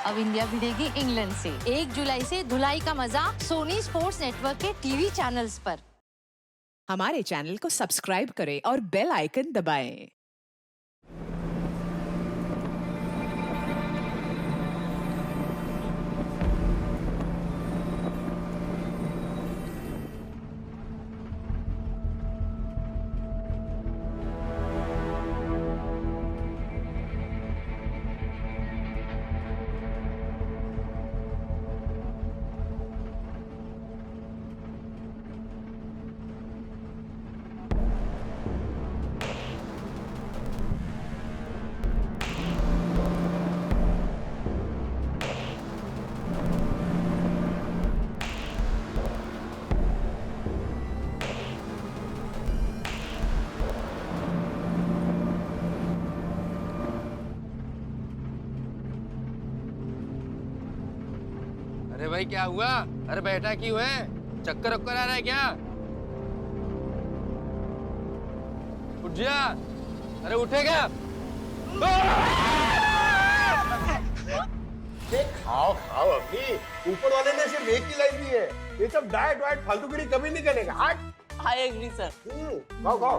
अब India भिड़ेगी England से। 1 जुलाई से धुलाई का मजा सोनी स्पोर्ट्स नेटवर्क के टीवी चैनल्स पर। हमारे चैनल को सब्सक्राइब करें और बेल आइकन दबाएं। अरे भाई क्या हुआ? अरे बैठा क्यों है? चक्कर वक्कर आ रहा है क्या? उठ जा। अरे उठेगा? खाओ खाओ अभी, ऊपर वाले ने सिर्फ एक ही लाइन दी है। ये सब डाइट वाइट फालतूगिरी कभी नहीं करेगा। हट। I agree sir. खाओ खाओ।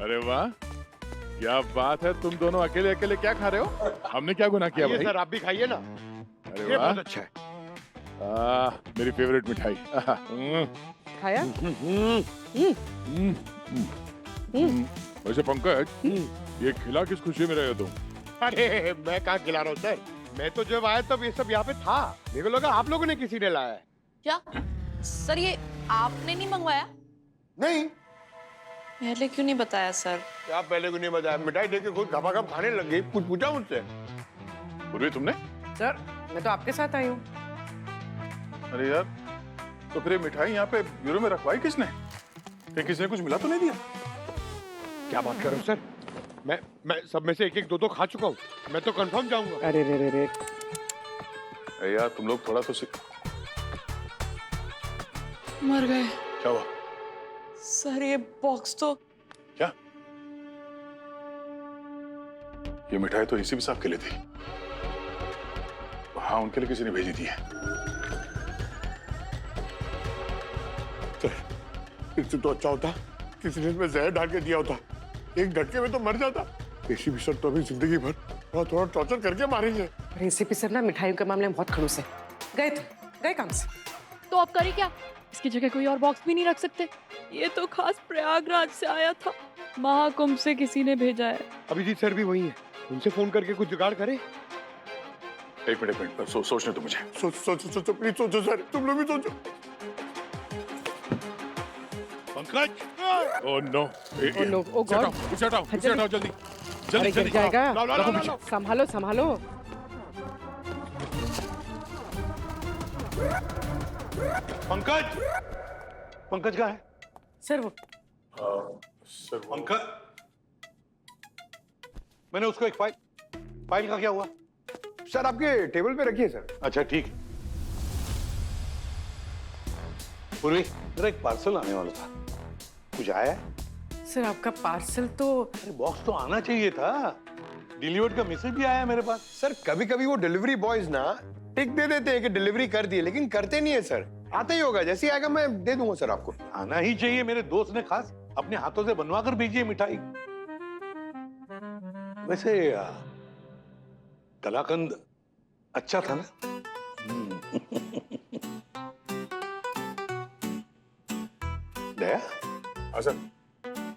अरे वाह, क्या बात है। तुम दोनों अकेले अकेले क्या खा रहे हो? हमने क्या गुनाह किया भाई? सर आप भी खाइए ना। अरे ये वाह, बहुत अच्छा है। मेरी फेवरेट मिठाई। खाया? वैसे पंकज, ये खिला किस खुशी में रहे हो तुम? अरे मैं कहाँ खिला रहा हूँ सर, मैं तो जब आया तब ये सब यहाँ पे था। मेरे को लगा आप लोगों ने किसी ने लाया है। क्या सर, ये आपने नहीं मंगवाया? नहीं। पहले क्यों नहीं बताया सर? क्या पहले को नहीं बताया? मिठाई देके खुद घपाघप खाने लग गई। कुछ पूछा मुझसे? पूर्वी तुमने? सर मैं तो आपके साथ आई हूँ। अरे यार, तो फिर ये मिठाई यहाँ पे ब्यूरो में रखवाई किसने? कहीं किसी ने कुछ मिला तो नहीं दिया? क्या बात कर रहे हो सर? मैं सब में से एक एक दो खा चुका हूँ। मैं तो कंफर्म जाऊंगा। अरे रे रे रे। अरे यार, तुम लोग थोड़ा तो मर गए क्या हुआ? सर, ये बॉक्स तो क्या? ये मिठाई तो इसी भी साहब के लिए थी। हाँ, उनके लिए किसी ने भेजी थी। इससे तो अच्छा होता किसी ने इसमें जहर डाल के दिया होता। एक झटके में तो मर जाता। एसीपी सर तो अभी जिंदगी भर थोड़ा टॉर्चर करके मारेंगे। एसीपी सर ना मिठाइयों के मामले में बहुत खड़ूस है। गए काम से। तो अब करें क्या? इसकी जगह कोई और बॉक्स भी नहीं रख सकते? ये तो खास प्रयागराज से आया था, महाकुंभ से किसी ने भेजा है। अभिजीत सर भी वही है, उनसे फोन करके कुछ जुगाड़ करे। एक मिनट, सोचने दो मुझे। सोचो प्लीज सोचो सर, तुम लोग भी सोचो। Pankaj! Oh no! Oh no, oh God! उसे हटाओ जल्दी। अरे गिर जाएगा। लाओ। संभालो। पंकज कहाँ है? सर वो पंकज, मैंने उसको एक फाइल का क्या हुआ? सर आपके टेबल पे रखिए सर। अच्छा ठीक है। पूर्वी, मेरा एक पार्सल आने वाला था, कुछ आया है? सर आपका पार्सल तो अरे बॉक्स तो आना चाहिए था। डिलीवर्ड का मैसेज भी आया मेरे पास। सर कभी कभी वो डिलीवरी बॉयज ना टिक दे देते हैं कि डिलीवरी कर दिए, लेकिन करते नहीं है सर। आता ही होगा, जैसे ही आएगा मैं दे दूंगा सर आपको। आना ही चाहिए। मेरे दोस्त ने खास अपने हाथों से बनवा कर भेजी है मिठाई। वैसे कलाकंद अच्छा था ना? दया, हाँ सर।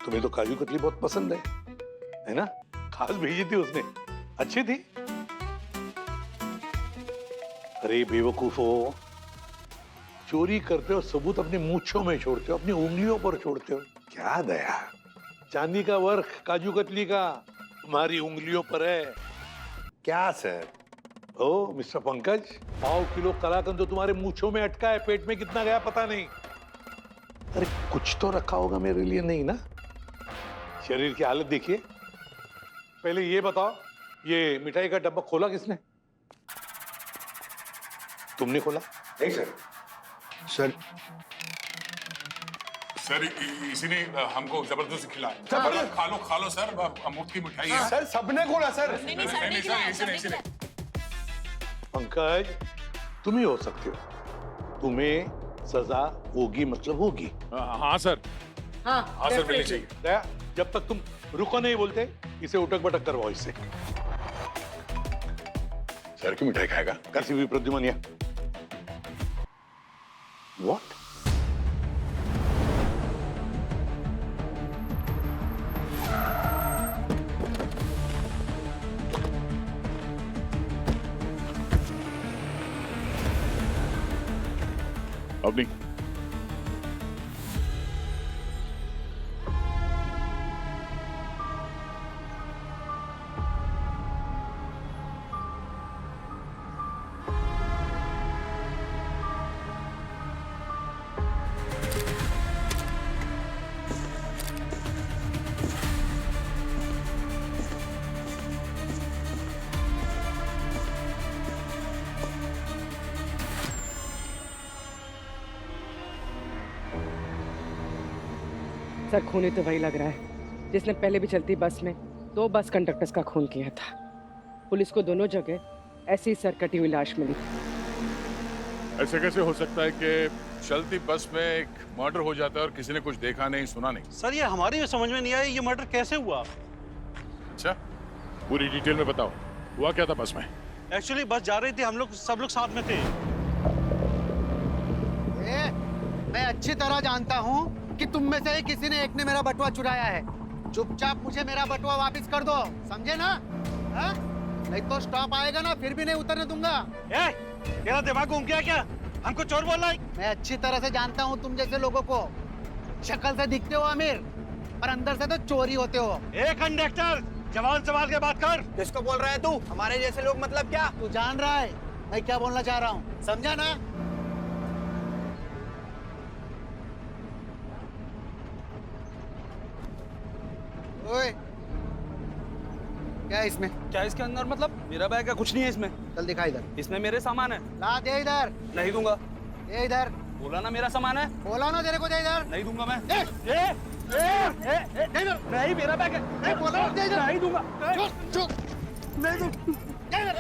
तुम्हें तो काजू कतली बहुत पसंद है ना? खास भेजी थी उसने, अच्छी थी। अरे बेवकूफो, चोरी करते हो सबूत अपनी मूंछों में छोड़ते हो, अपनी उंगलियों पर छोड़ते हो। क्या दया, चांदी का वर्क काजू कतली का तुम्हारी उंगलियों पर है। क्या सर? ओ मिस्टर पंकज, 1/2 किलो कलाकंद तो तुम्हारे मूंछों में अटका है, पेट में कितना गया पता नहीं। अरे कुछ तो रखा होगा मेरे लिए, नहीं ना? शरीर की हालत देखिए। पहले ये बताओ, ये मिठाई का डब्बा खोला किसने? तुमने खोला? नहीं सर। सर इसी ने हमको जबरदस्ती खिलाया। जबरदस्त? खा लो सर, मुफ्त की मिठाई है। सर सबने खोला सर। नहीं सर, इसी ने। पंकज, तुम ही हो सकते हो। तुम्हें सजा होगी मतलब होगी। हाँ सर। हाँ सर, मिलनी चाहिए। दया, जब तक तुम रुको नहीं बोलते, इसे उठक बटक करवाओ इससे। सर की मिठाई खाएगा? कैसी हुई प्रद्युमनिया? What? अब नहीं। सर खूनी तो वही लग रहा है जिसने पहले भी चलती बस में 2 बस कंडक्टर्स का खून किया था। पुलिस को दोनों जगह ऐसी ही सर कटी हुई लाश मिली। ऐसे कैसे हो सकता है कि चलती बस में एक मर्डर हो जाता है और किसी ने कुछ देखा नहीं, सुना नहीं? सर ये हमारी भी समझ में नहीं आया, ये मर्डर कैसे हुआ? अच्छा, पूरी डिटेल में बताओ, हुआ क्या था बस में? एक्चुअली बस जा रही थी, हम लोग सब लोग साथ में थे। मैं अच्छी तरह जानता हूँ कि तुम में से किसी ने एक ने मेरा बटुआ चुराया है। चुपचाप मुझे मेरा बटुआ वापस कर दो, समझे ना? हा? नहीं तो स्टॉप आएगा ना, फिर भी नहीं उतरने दूंगा। तेरा दिमाग घूम गया क्या? हमको चोर बोल रहा है? मैं अच्छी तरह से जानता हूँ तुम जैसे लोगों को। शक्ल से दिखते हो अमीर, पर अंदर से तो चोरी होते हो। कंडक्टर, जवान सवाल के बात कर। किसको बोल रहा है तू? हमारे जैसे लोग मतलब क्या? तू जान रहा है मैं क्या बोलना चाह रहा हूँ, समझा ना? ओए, क्या है इसमें? क्या इसके अंदर मतलब? मेरा बैग है, कुछ नहीं है इसमें। चल दिखा इधर। इसमें मेरे सामान है। ला दे इधर। नहीं दूंगा। ये इधर। बोला ना मेरा सामान है। बोला ना तेरे को दे इधर। नहीं दूंगा मैं। दे इधर। नहीं, मेरा बैग है। नहीं बोला दे इधर। नहीं दूंगा। चुप चुप। नहीं दूं। दे इधर।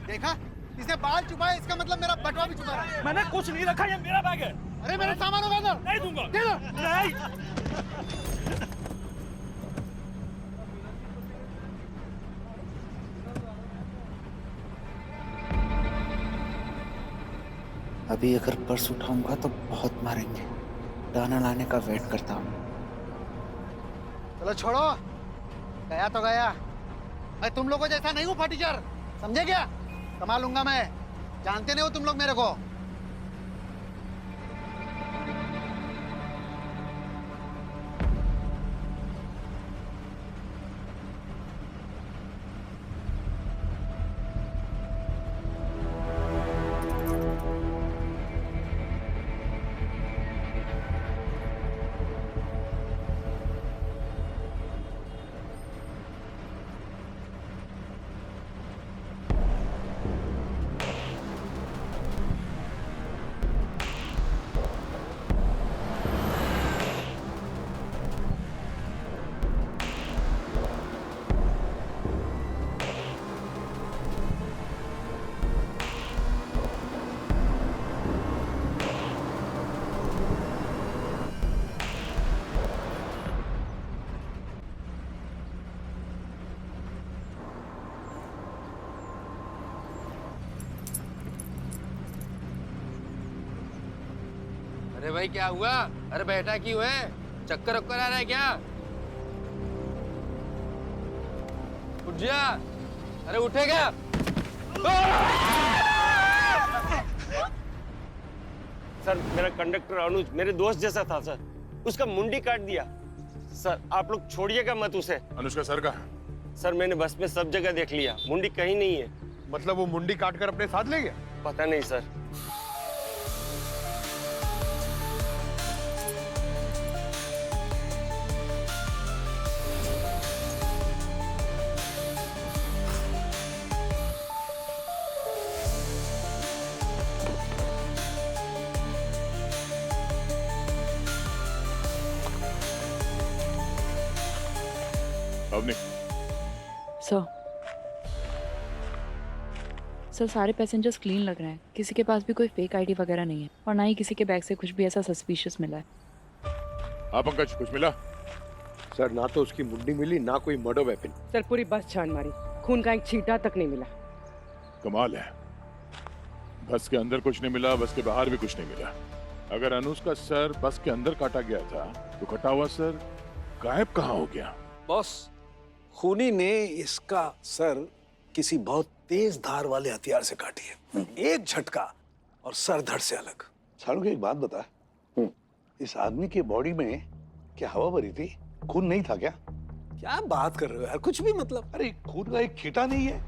देखा, इसने बाल छुपाए, इसका मतलब मेरा बटुआ भी छुपा रहा है। मैंने कुछ नहीं रखा, ये मेरा बैग है। अरे मेरे सामान होगा अंदर। नहीं दूंगा। दे दो। नहीं। अभी अगर पर्स उठाऊंगा तो बहुत मारेंगे। दाना लाने का वेट करता हूँ। चलो छोड़ो, गया तो गया। मैं तुम लोगों जैसा नहीं हूँ फटीचर, समझे क्या? कमा लूंगा मैं, जानते नहीं हो तुम लोग मेरे को। अरे भाई क्या हुआ? अरे बैठा क्यों है? चक्कर वक्कर आ रहा है क्या? उठ जा। अरे उठेगा? सर मेरा कंडक्टर अनुज मेरे दोस्त जैसा था सर, उसका मुंडी काट दिया। सर आप लोग छोड़िएगा मत उसे। अनुज का सर कहाँ? सर मैंने बस में सब जगह देख लिया, मुंडी कहीं नहीं है। मतलब वो मुंडी काट कर अपने साथ ले गया? पता नहीं सर। अब नहीं। सर सारे पैसेंजर्स क्लीन लग रहे हैं, किसी के पास भी कोई फेक आईडी वगैरह नहीं है और ना ही किसी के बैग से कुछ भी ऐसा सस्पिशियस मिला है। हाँ पंकज, कुछ मिला? सर ना तो उसकी मुंडी मिली ना कोई मर्डर वेपन। सर पूरी बस छान मारी, खून का एक छींटा तक नहीं मिला। कमाल है, बस के अंदर कुछ नहीं मिला, बस के बाहर भी कुछ नहीं मिला। अगर अनुज का सर बस के अंदर काटा गया था तो कटा हुआ सर गायब कहाँ हो गया? बॉस, खूनी ने इसका सर किसी बहुत तेज धार वाले हथियार से काटी है। एक झटका और सर धड़ से अलग। सालों की एक बात बता, इस आदमी के बॉडी में क्या हवा भरी थी? खून नहीं था क्या? क्या बात कर रहे हो यार, कुछ भी मतलब। अरे खून का एक छींटा नहीं है,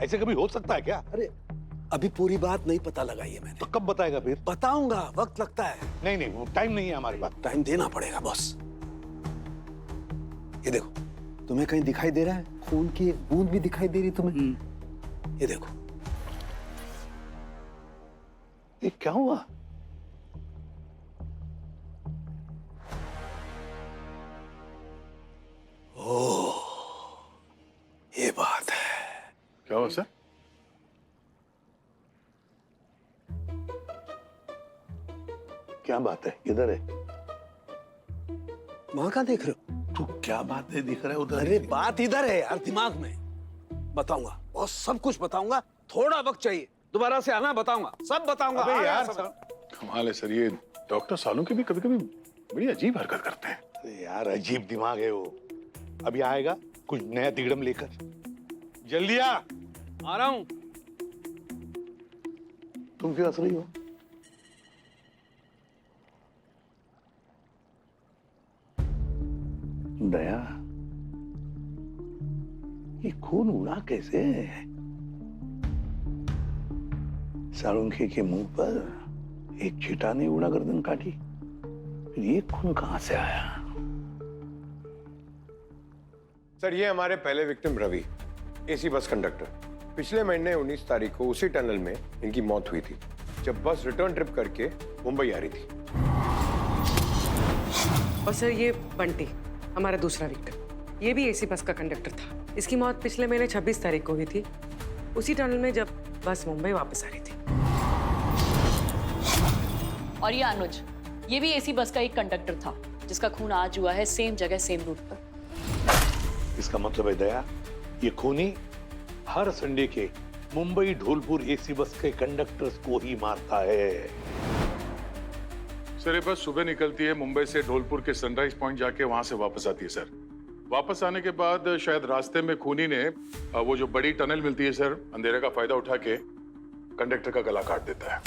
ऐसे कभी हो सकता है क्या? अरे अभी पूरी बात नहीं पता लगाई है मैंने। तो कब बताएगा फिर? बताऊंगा, वक्त लगता है। नहीं नहीं, वो टाइम नहीं है हमारे पास। टाइम देना पड़ेगा बॉस। ये देखो, तुम्हें कहीं दिखाई दे रहा है? खून की एक बूंद भी दिखाई दे रही तुम्हें? ये देखो। ये क्या हुआ? ओह, ये बात है। क्या हुआ सर? क्या बात है? किधर है? वहां कहाँ देख रहे हो? तू क्या बात है दिख रहा है उधर? अरे बात इधर है यार, दिमाग में। बताऊंगा और सब कुछ बताऊंगा, थोड़ा वक्त चाहिए। दोबारा से आना, बताऊंगा, सब बताऊंगा। अबे यार सब। कमाल है सर, ये डॉक्टर सालों के भी कभी कभी बड़ी अजीब हरकत करते हैं। अरे यार अजीब दिमाग है वो। अभी आएगा कुछ नया तिगड़म लेकर। जल्दी आ रहा हूं। तुम क्यों हंस रही हो? दया, ये खून उड़ा कैसे? सालुंखे के मुंह पर एक छींटा ने उड़ा गर्दन काटी, फिर ये खून कहां से आया? सर ये हमारे पहले victim Ravi, AC bus conductor. पिछले महीने 19 तारीख को उसी टनल में इनकी मौत हुई थी जब बस रिटर्न ट्रिप करके मुंबई आ रही थी। और सर ये बंटी, हमारा दूसरा विक्टिम, ये भी एसी बस का कंडक्टर था। इसकी मौत पिछले महीने 26 तारीख को हुई थी, उसी टनल में जब बस मुंबई वापस आ रही थी। और ये अनुज, ये भी एसी बस का एक कंडक्टर था जिसका खून आज हुआ है सेम जगह सेम रूट पर। इसका मतलब है दया, ये खूनी हर संडे के मुंबई ढोलपुर एसी बस के कंडक्टर्स को ही मारता है। सर ये बस सुबह निकलती है मुंबई से ढोलपुर के सनराइज पॉइंट जाके वहां से वापस आती है सर। वापस आने के बाद शायद रास्ते में खूनी ने वो जो बड़ी टनल मिलती है सर, अंधेरे का फायदा उठा के कंडक्टर का गला काट देता है।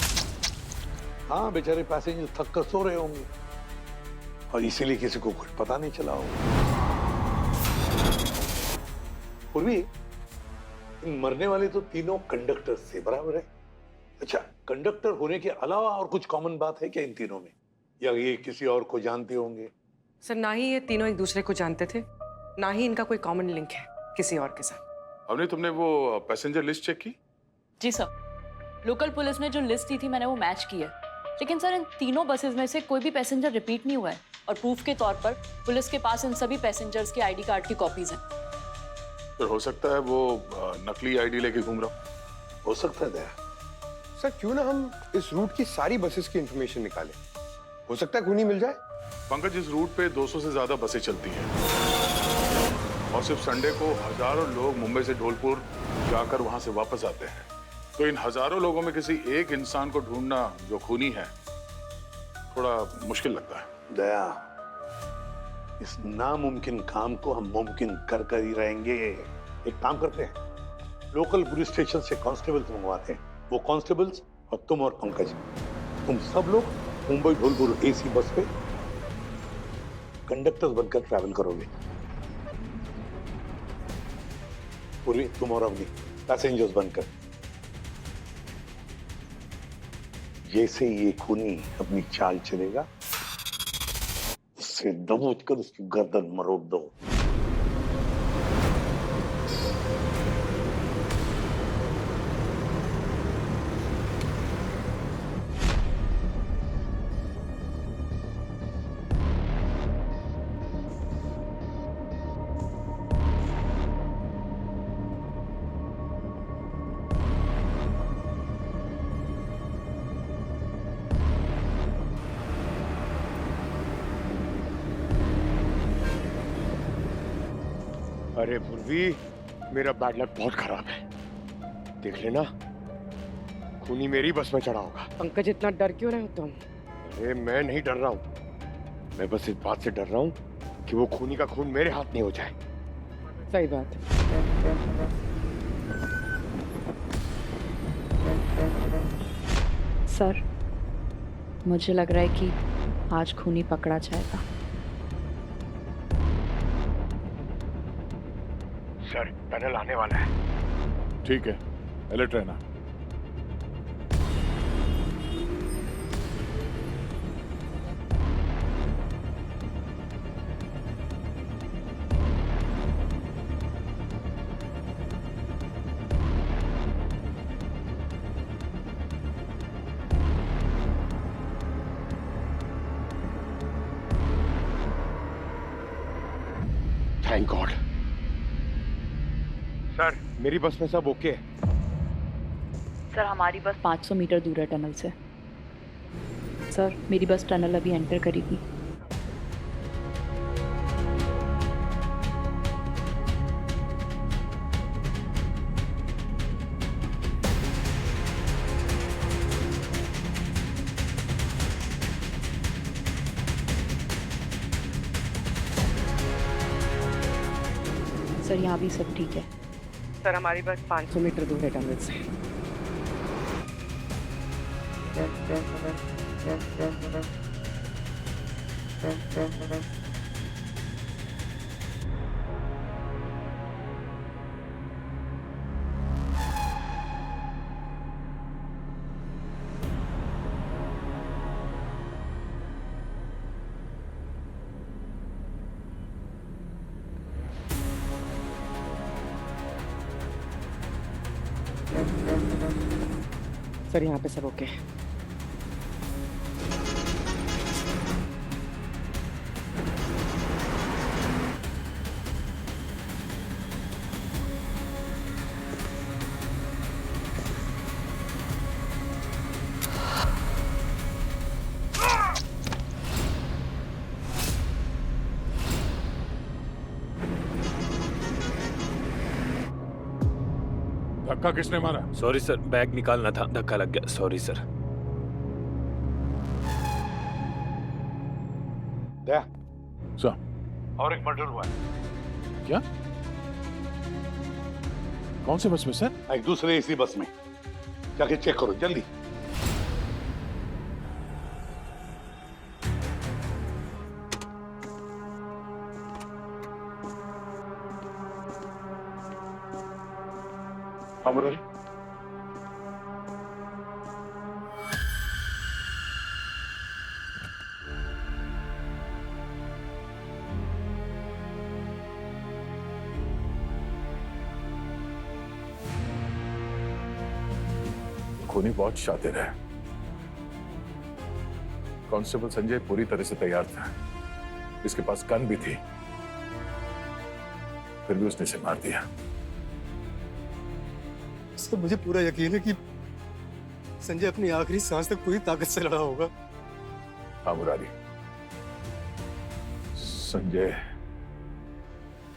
हाँ, बेचारे पैसेंजर थक कर सो रहे होंगे और इसीलिए किसी को कुछ पता नहीं चला होगा। पूर्वी, इन मरने वाले तो तीनों कंडक्टर से बराबर है। अच्छा, कंडक्टर होने के अलावा और कुछ कॉमन बात है क्या इन तीनों में, या ये किसी और को जानते होंगे? सर ना ही ये तीनों एक दूसरे को जानते थे, ना ही इनका कोई कॉमन लिंक है किसी और के साथ। हमने तुमने वो पैसेंजर लिस्ट चेक की? जी सर, लोकल पुलिस ने जो लिस्ट दी थी मैंने वो मैच की है, लेकिन सर इन तीनों बसेस में से कोई भी पैसेंजर रिपीट नहीं हुआ है और प्रूफ के तौर पर पुलिस के पास इन सभी पैसेंजर्स के आईडी कार्ड की कॉपीज हैं। फिर हो सकता है वो नकली आईडी लेके घूम रहा हो सकता है दया। सर क्यों ना हम इस रूट की सारी बसेस की इंफॉर्मेशन निकालें, हो सकता है खूनी मिल जाए। पंकज, इस रूट पे 200 से ज्यादा बसें चलती हैं और सिर्फ संडे को हजारों लोग मुंबई से ढोलपुर जाकर वहां से वापस आते हैं। तो इन हजारों लोगों में किसी एक इंसान को ढूंढना जो खूनी है थोड़ा मुश्किल लगता है। दया, इस नामुमकिन काम को हम मुमकिन कर कर ही रहेंगे। एक काम करते हैं, लोकल पुलिस स्टेशन से कांस्टेबल्स मंगवाते हैं। वो कांस्टेबल्स और तुम और पंकज, तुम सब लोग मुंबई ढोलपुर एसी बस पे कंडक्टर्स बनकर ट्रैवल करोगे। पूरी तुम और अवनी पैसेंजर्स बनकर। जैसे ये खूनी अपनी चाल चलेगा, उससे दबोच कर उसकी गर्दन मरोड़ दो। अरे पूर्वी, मेरा बैड लक बहुत खराब है। देख लेना, खूनी मेरी बस में चढ़ा होगा। पंकज इतना डर क्यों रहे हो तुम? अरे मैं नहीं डर रहा हूँ, मैं बस इस बात से डर रहा हूँ कि वो खूनी का खून मेरे हाथ नहीं हो जाए। सही बात। सर, मुझे लग रहा है कि आज खूनी पकड़ा जाएगा। सर, टनल आने वाला है। ठीक है, अलर्ट रहना। Thank God. सर, मेरी बस में सब ओके है। सर, हमारी बस 500 मीटर दूर है टनल से। सर, मेरी बस टनल अभी एंटर करेगी। सर, यहाँ भी सब ठीक है। सर, हमारी बस 500 मीटर दूर है टनल से। सर, यहाँ पे सब ओके है। धक्का किसने मारा? सॉरी सर, बैग निकालना था, धक्का लग गया। Sorry sir. दया सर, और एक मर्डर हुआ है। क्या? कौन से बस में सर? एक दूसरे इसी बस में, जाके चेक करो जल्दी। अमर, खूनी बहुत शातिर है। कांस्टेबल संजय पूरी तरह से तैयार था, इसके पास गन भी थी, फिर भी उसने इसे मार दिया। सर, मुझे पूरा यकीन है कि संजय अपनी आखिरी सांस तक पूरी ताकत से लड़ा होगा। हाँ मुरारी, संजय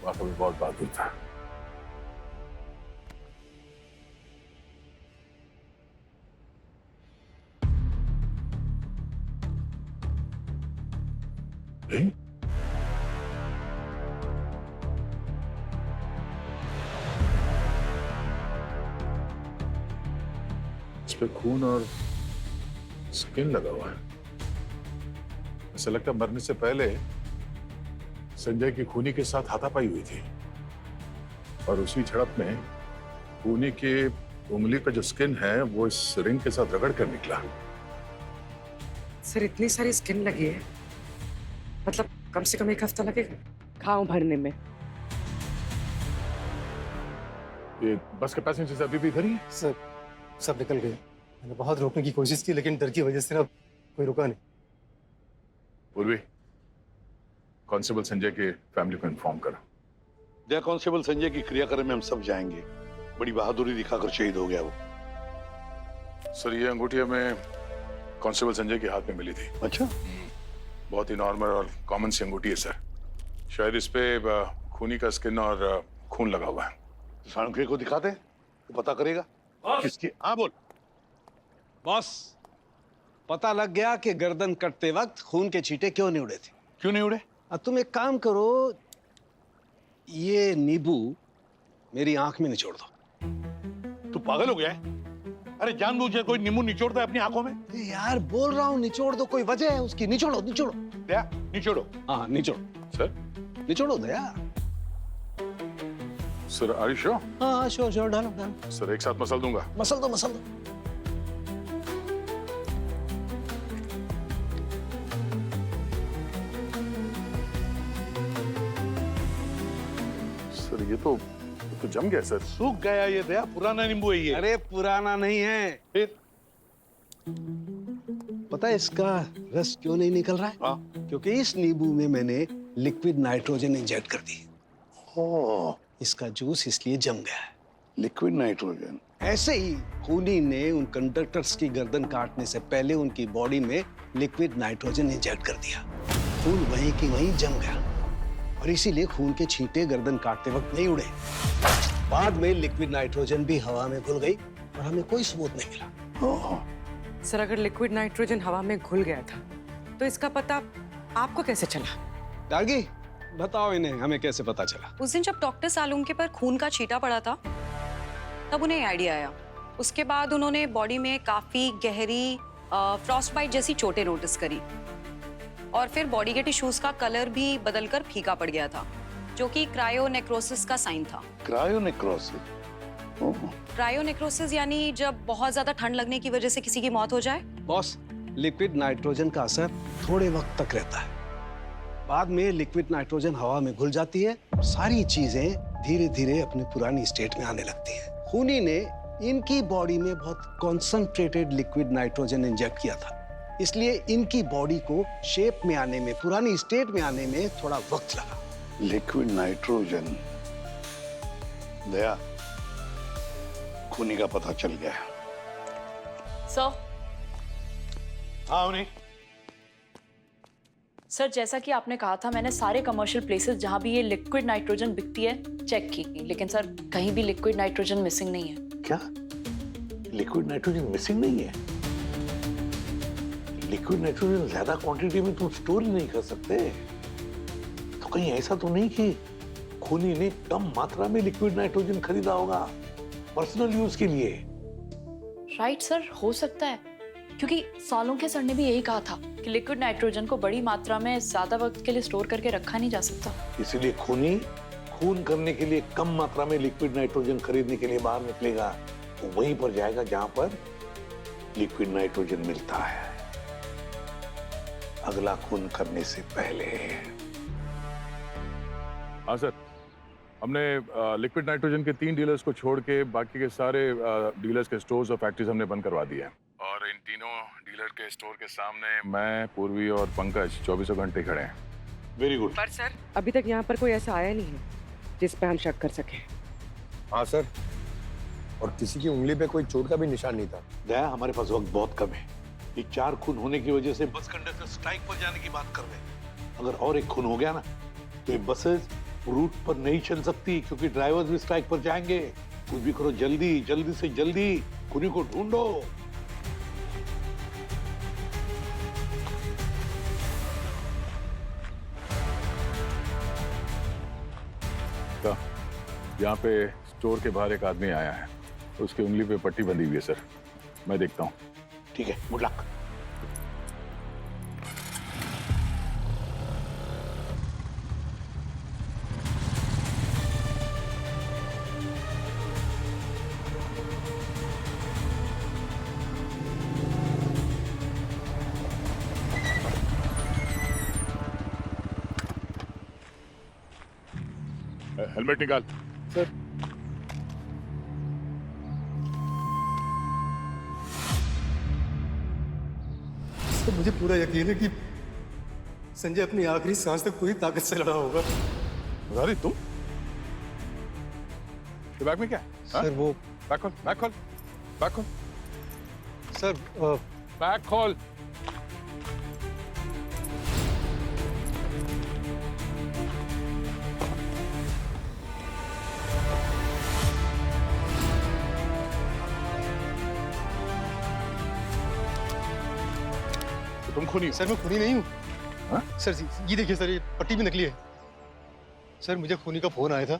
वाकई में बहुत बहादुर था। इस पे खून और स्किन लगा हुआ है। ऐसा लगता है मरने से पहले संजय की खूनी के साथ हाथापाई हुई थी और उसी झड़प में खूनी के उंगली का जो स्किन है वो इस रिंग के साथ रगड़ कर निकला। सर, इतनी सारी स्किन लगी है, मतलब कम से कम 1 हफ्ता लगेगा घाव भरने में। ये बस के पैसेंजर्स अभी भी इधर ही हैं? सर, सब निकल गए। मैंने बहुत रोकने की कोशिश की, लेकिन डर की वजह से ना कोई रुका नहीं। पूर्वी, कांस्टेबल संजय के फैमिली को इन्फॉर्म करो। जय कांस्टेबल संजय की क्रियाक्रम में हम सब जाएंगे। बड़ी बहादुरी दिखाकर शहीद हो गया वो। सर, ये अंगूठी हमें कांस्टेबल संजय के हाथ में मिली थी। अच्छा, बहुत ही नॉर्मल और कॉमन सी अंगूठी है सर। शायद इस पे खूनी का स्किन और खून लगा हुआ है। सांख्य को दिखा दे तो पता करेगा किसकी। हाँ बोल। बॉस, पता लग गया कि गर्दन कटते वक्त खून के छींटे क्यों नहीं उड़े थे। क्यों नहीं उड़े? तुम एक काम करो, ये नींबू मेरी आंख में निचोड़ दो। तू पागल हो गया है? अरे जानबूझकर कोई नींबू निचोड़ता है अपनी आंखों में? यार बोल रहा हूँ निचोड़ दो, कोई वजह है उसकी। निचोड़ो निचोड़ो। दया निचोड़ो। हाँ निचोड़ो सर। निचोड़ो Daya. Sir are you sure? हाँ श्योर श्योर, डालो डालो। सर एक साथ मसल दूंगा। मसल दो मसल दो। सर ये तो जम गया सर। सूख गया ये दया, पुराना नींबू है ये। अरे पुराना नहीं है। फिर पता है इसका रस क्यों नहीं निकल रहा है? हाँ। क्योंकि इस नींबू में मैंने लिक्विड नाइट्रोजन इंजेक्ट कर दी। इसका जूस इसलिए जम गया है। Liquid nitrogen. ऐसे ही खूनी ने उन कंडक्टर्स की गर्दन काटने से पहले उनकी बॉडी में लिक्विड नाइट्रोजन इंजेक्ट कर दिया। खून वहीं की वहीं जम गया और इसीलिए खून के छींटे गर्दन काटते वक्त नहीं उड़े। बाद में लिक्विड नाइट्रोजन भी हवा में घुल गई और हमें कोई सबूत नहीं मिला। सर अगर लिक्विड नाइट्रोजन हवा में घुल गया था तो इसका पता आपको कैसे चला? गार्गी बताओ इन्हें, हमें कैसे पता चला? उस दिन जब डॉक्टर सालूंके पर खून का छींटा पड़ा था तब उन्हें आइडिया आया। उसके बाद उन्होंने बॉडी में काफी गहरी फ्रॉस्ट बाइट जैसी चोटें नोटिस करी और फिर बॉडी के टिश्यूज का कलर भी बदलकर फीका पड़ गया था, जो कि क्रायोनेक्रोसिस का साइन था। क्रायोनेक्रोसिस? क्रायोनेक्रोसिस यानी जब बहुत ज्यादा ठंड लगने की वजह से किसी की मौत हो जाए। बॉस, लिक्विड नाइट्रोजन का असर थोड़े वक्त तक रहता है। बाद में लिक्विड नाइट्रोजन हवा में घुल जाती है, सारी चीजें धीरे धीरे अपनी पुरानी स्टेट में आने लगती हैं। खूनी ने इनकी बॉडी में बहुत कॉन्सेंट्रेटेड लिक्विड नाइट्रोजन इंजेक्ट किया था, इसलिए इनकी बॉडी को शेप में आने में, पुरानी स्टेट में आने में थोड़ा वक्त लगा। Liquid nitrogen. दया, खूनी का पता चल गया। सर। हाँ उन्हीं। सर जैसा कि आपने कहा था, मैंने सारे कमर्शियल प्लेसेस जहां भी ये लिक्विड नाइट्रोजन बिकती है चेक की, लेकिन सर कहीं भी लिक्विड नाइट्रोजन मिसिंग नहीं है। क्या? लिक्विड नाइट्रोजन मिसिंग नहीं है? लिक्विड नाइट्रोजन ज्यादा क्वांटिटी में तुम स्टोर ही नहीं कर सकते। तो कहीं ऐसा तो नहीं कि खूनी ने कम मात्रा में लिक्विड नाइट्रोजन खरीदा होगा पर्सनल यूज के लिए? राइट सर, हो सकता है, क्योंकि सालूंके सर ने भी यही कहा था कि लिक्विड नाइट्रोजन को बड़ी मात्रा में ज्यादा वक्त के लिए स्टोर करके रखा नहीं जा सकता। इसीलिए खूनी खून करने के लिए कम मात्रा में लिक्विड नाइट्रोजन खरीदने के लिए बाहर निकलेगा, तो वहीं पर जाएगा जहां पर लिक्विड नाइट्रोजन मिलता है, अगला खून करने से पहले। हाँ सर, हमने लिक्विड नाइट्रोजन के 3 डीलर्स को छोड़ के बाकी के सारे डीलर्स के स्टोर्स और फैक्ट्रीज हमने बंद करवा दिए हैं। और इन तीनों डीलर के स्टोर के सामने मैं, पूर्वी और पंकज 24 घंटे खड़े हैं। Very good. पर सर अभी तक यहाँ पर कोई ऐसा आया नहीं है जिस पे हम शक कर सके। हाँ सर, और किसी की उंगली पे कोई चोट का भी निशान नहीं था। दया, हमारे पास वक्त बहुत कम है। ये 4 खून होने की वजह से बस कंडक्टर स्ट्राइक पर जाने की बात कर रहे हैं। अगर और एक खून हो गया ना तो ये बसेस रूट पर नहीं चल सकती, क्योंकि ड्राइवर्स भी स्ट्राइक पर जाएंगे। कुछ भी करो, जल्दी जल्दी से जल्दी खूनी को ढूंढो। यहाँ पे स्टोर के बाहर एक आदमी आया है, उसकी उंगली पे पट्टी बंधी हुई है सर, मैं देखता हूँ। ठीक है, गुड लक। हेलमेट निकाल। सर तो मुझे पूरा यकीन है कि संजय अपनी आखिरी सांस तक पूरी ताकत से लड़ा होगा। अरे तुम? तो बैग में क्या है? सर वो बैग खोल, बैग खोल, बैग खोल। सर बैग खोल। तुम खूनी हो? सर मैं खूनी नहीं हूँ। हाँ? सर ये देखिए सर, ये पट्टी भी नकली है। सर मुझे खूनी का फोन आया था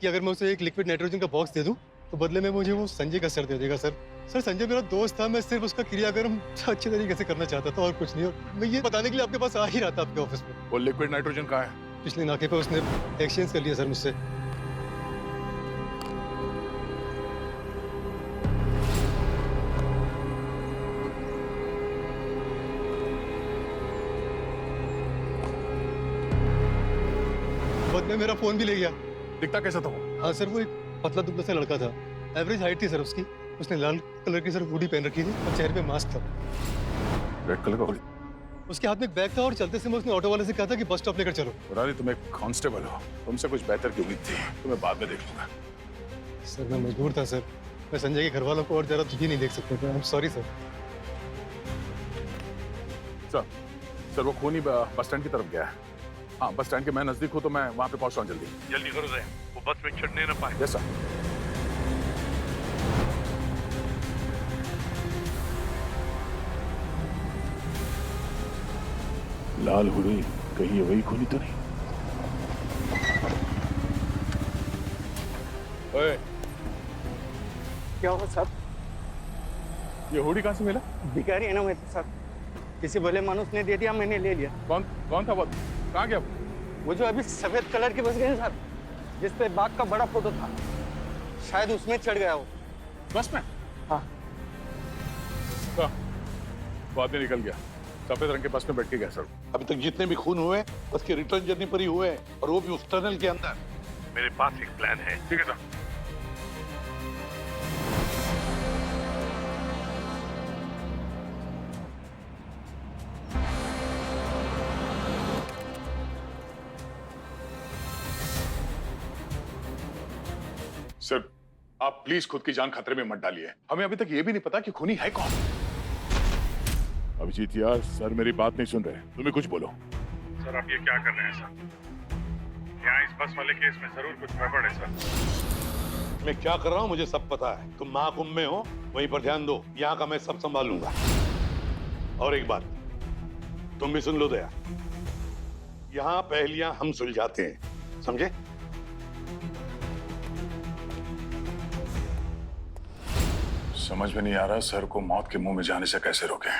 कि अगर मैं उसे एक लिक्विड नाइट्रोजन का बॉक्स दे दूं तो बदले में मुझे वो संजय का सर दे देगा। सर संजय मेरा दोस्त था, मैं सिर्फ उसका क्रियाकर्म अच्छे तरीके से करना चाहता था और कुछ नहीं। और मैं ये बताने के लिए आपके पास आ ही रहा था, आपके ऑफिस में। वो लिक्विड नाइट्रोजन कहाँ है? पिछले नाके पे उसने एक्सचेंज कर लिया सर मुझसे। बदले मेरा फोन भी ले गया। दिखता कैसा था वो? हाँ सर, वो एक पतला दुबला सा लड़का था। एवरेज हाइट थी सर उसकी। उसने लाल कलर की सर हुडी पहन रखी थी और चेहरे पे मास्क था। रेड कलर का हुडी? उसके हाथ में एक बैग था और चलते समय उसने ऑटो वाले से कहा था कि बस स्टॉप लेकर चलो। मुरारी, तुम एक कांस्टेबल हो, तुमसे कुछ बेहतर की उम्मीद थी। तुम्हें बाद में देख लूंगा। सर मैं मजबूर था सर। मैं संजय के घर वालों को और ज्यादा दुखी नहीं देख सकता। I am sorry sir. Sir वो खूनी बस स्टैंड की तरफ गया है। हाँ, बस स्टैंड के मैं नजदीक हूँ तो मैं वहां पे पहुंचता हूँ। जल्दी करो रे, वो बस में चढ़ने न पाए। Yes sir. लाल हुडी, कहीं ये वही खूनी तो नहीं? ओए, क्या हुआ साहब? ये हुडी कहाँ से मिला? भिखारी है ना मैं तो साहब, किसी भले मानुस ने दे दिया, मैंने ले लिया। कौन था वो? कहाँ गया वो जो अभी सफेद कलर की बस गए साहब, जिस पे बाघ का बड़ा फोटो था, शायद उसमें चढ़ गया वो। बस में? हाँ। वो आदमी निकल गया, सफेद रंग के बस में बैठ के गया सर। अभी तक जितने भी खून हुए उसके रिटर्न जर्नी पर ही हुए, और वो भी उस टनल के अंदर। मेरे पास एक प्लान है। ठीक है सर। सर, आप प्लीज खुद की जान खतरे में मत डालिए। हमें अभी तक ये भी नहीं पता कि खूनी है कौन। अभिजीत यार, सर मेरी बात नहीं सुन रहे। तुम्हें कुछ बोलो। सर आप ये क्या कर रहे हैं सर? यहाँ इस बस वाले केस में जरूर कुछ गड़बड़ है सर। मैं क्या कर रहा हूँ मुझे सब पता है। तुम महाकुंभ में हो, वहीं पर ध्यान दो। यहाँ का मैं सब संभालूंगा। और एक बात तुम भी सुन लो दया, यहाँ पहेलियां हम सुलझाते हैं, समझे? समझ में नहीं आ रहा सर को मौत के मुंह में जाने से कैसे रोकें।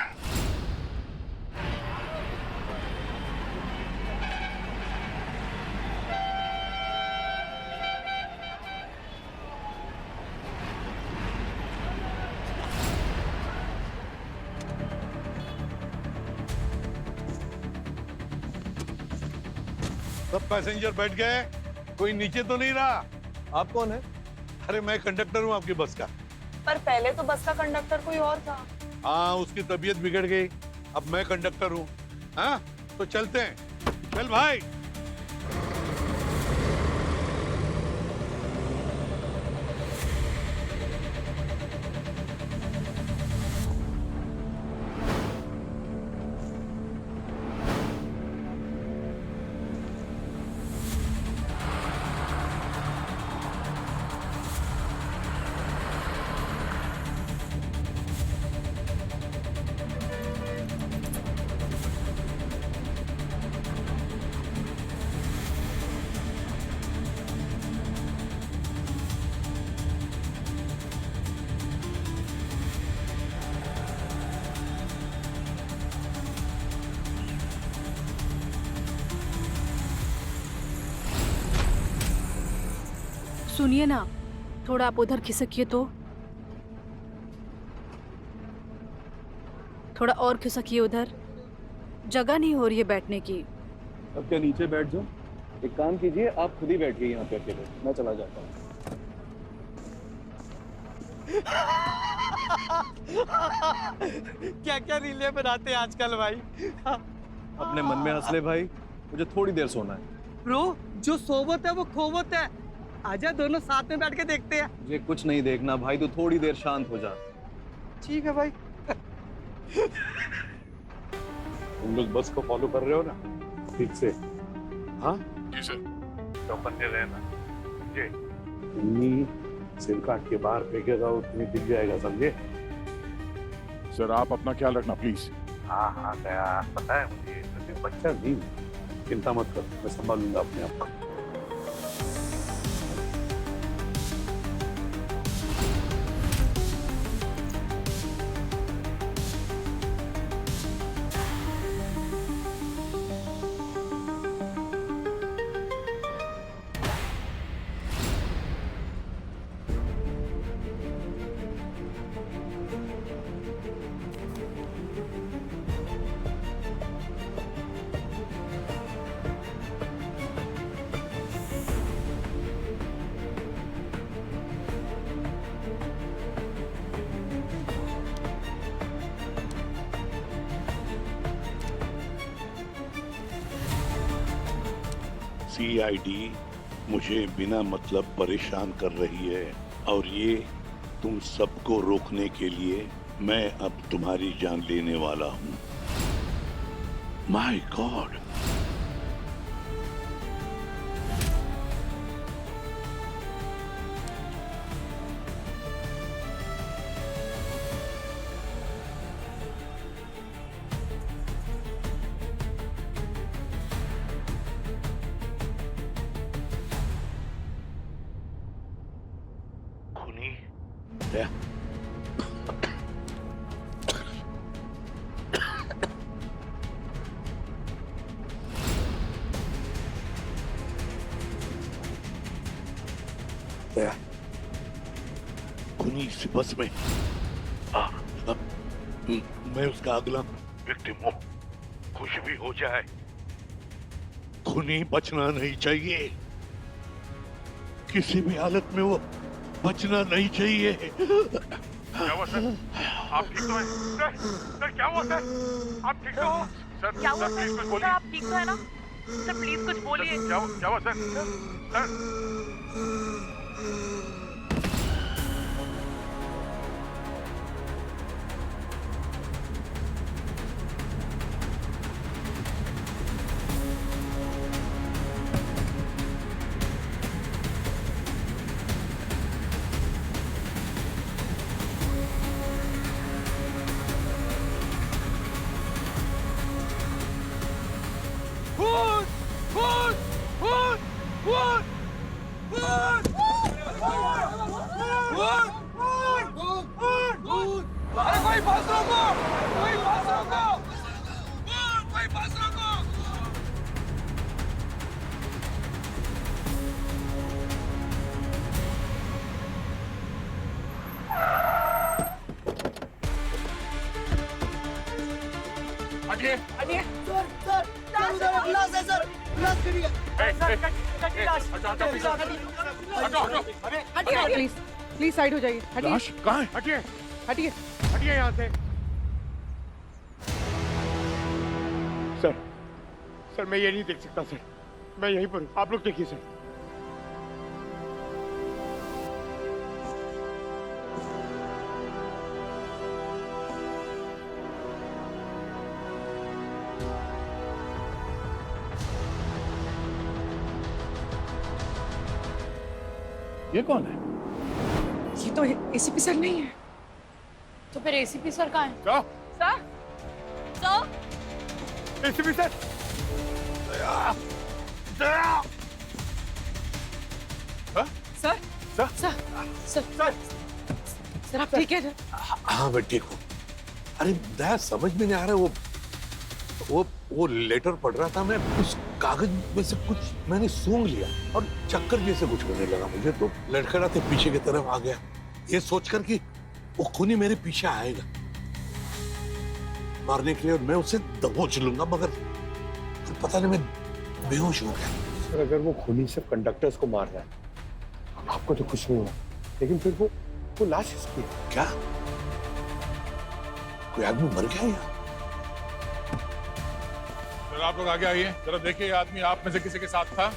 सब पैसेंजर बैठ गए? कोई नीचे तो नहीं रहा? आप कौन है? अरे मैं कंडक्टर हूँ आपकी बस का। पर पहले तो बस का कंडक्टर कोई और था। हाँ, उसकी तबीयत बिगड़ गई, अब मैं कंडक्टर हूँ। हाँ तो चलते हैं। चल भाई। सुनिए ना, थोड़ा आप उधर खिसकिए तो। थोड़ा और खिसकिए उधर, जगह नहीं हो रही है बैठने की। अब क्या नीचे बैठ जाओ? एक काम कीजिए, आप खुद ही बैठिए यहाँ पे अकेले, मैं चला जाता हूँ। क्या क्या रीलें बनाते हैं आजकल भाई। अपने मन में हंस ले भाई, मुझे थोड़ी देर सोना है। ब्रो, जो सोबत है वो खोबत है। आजा दोनों साथ में बैठ के देखते हैं। मुझे कुछ नहीं देखना भाई, तू थोड़ी देर शांत हो जा। ठीक है भाई। तुम लोग बस को फॉलो कर रहे हो ना ठीक से? हाँ जी सर। तो बने रहना, समझे? सिर काट के बाहर फेंकेगा और तुम्हें दिख जाएगा, समझे? सर आप अपना ख्याल रखना प्लीज। हाँ हाँ गया, पता है मुझे, लेकिन बच्चा नहीं हुआ। चिंता मत कर, मैं संभालूंगा अपने आप को। सीआईडी मुझे बिना मतलब परेशान कर रही है और ये तुम सबको रोकने के लिए मैं अब तुम्हारी जान लेने वाला हूं। My God, Yeah. खुनी इस बस में मैं उसका अगला विक्टिम हूं। कुछ भी हो जाए खुनी बचना नहीं चाहिए, किसी भी हालत में वो बचना नहीं चाहिए। क्या हुआ सर? आप ठीक तो हैं? सर क्या हुआ सर? आप ठीक तो हो? सर क्या हुआ प्लीज कुछ सर? बोलिए। आप ठीक तो है ना? सर प्लीज कुछ बोलिए। क्या हुआ सर? सर हटिए हटिए। प्लीज प्लीज साइड हो जाइए। हटिए। लाश कहाँ है? हटिए हटिए हटिए यहाँ से। सर मैं ये नहीं देख सकता सर, मैं यहीं पर हूँ, आप लोग देखिए सर। ये कौन है? ये तो एसीपी सर नहीं है। तो फिर एसीपी सर कहाँ है? क्या? Sir sir ACP sir. Sir sir sir sir sir आप ठीक है? हाँ मैं ठीक हूँ। अरे दया समझ में नहीं आ रहा, वो लेटर पढ़ रहा था मैं, उस कागज में से कुछ मैंने सूंघ लिया और चक्कर जैसे कुछ होने लगा मुझे, तो लड़खड़ाते पीछे की तरफ आ गया, ये सोचकर कि वो खूनी मेरे पीछे आएगा मारने के लिए और मैं उसे दबोच लूंगा, मगर फिर पता नहीं मैं बेहोश हो गया। सर अगर वो खूनी सिर्फ कंडक्टर्स को मार रहा है, आपको तो कुछ नहीं हुआ, लेकिन फिर वो लाश इसकी है। क्या कोई आदमी मर गया या? सर आप लोग आगे आइए, जरा देखिए ये आदमी आप में से किसी के साथ था?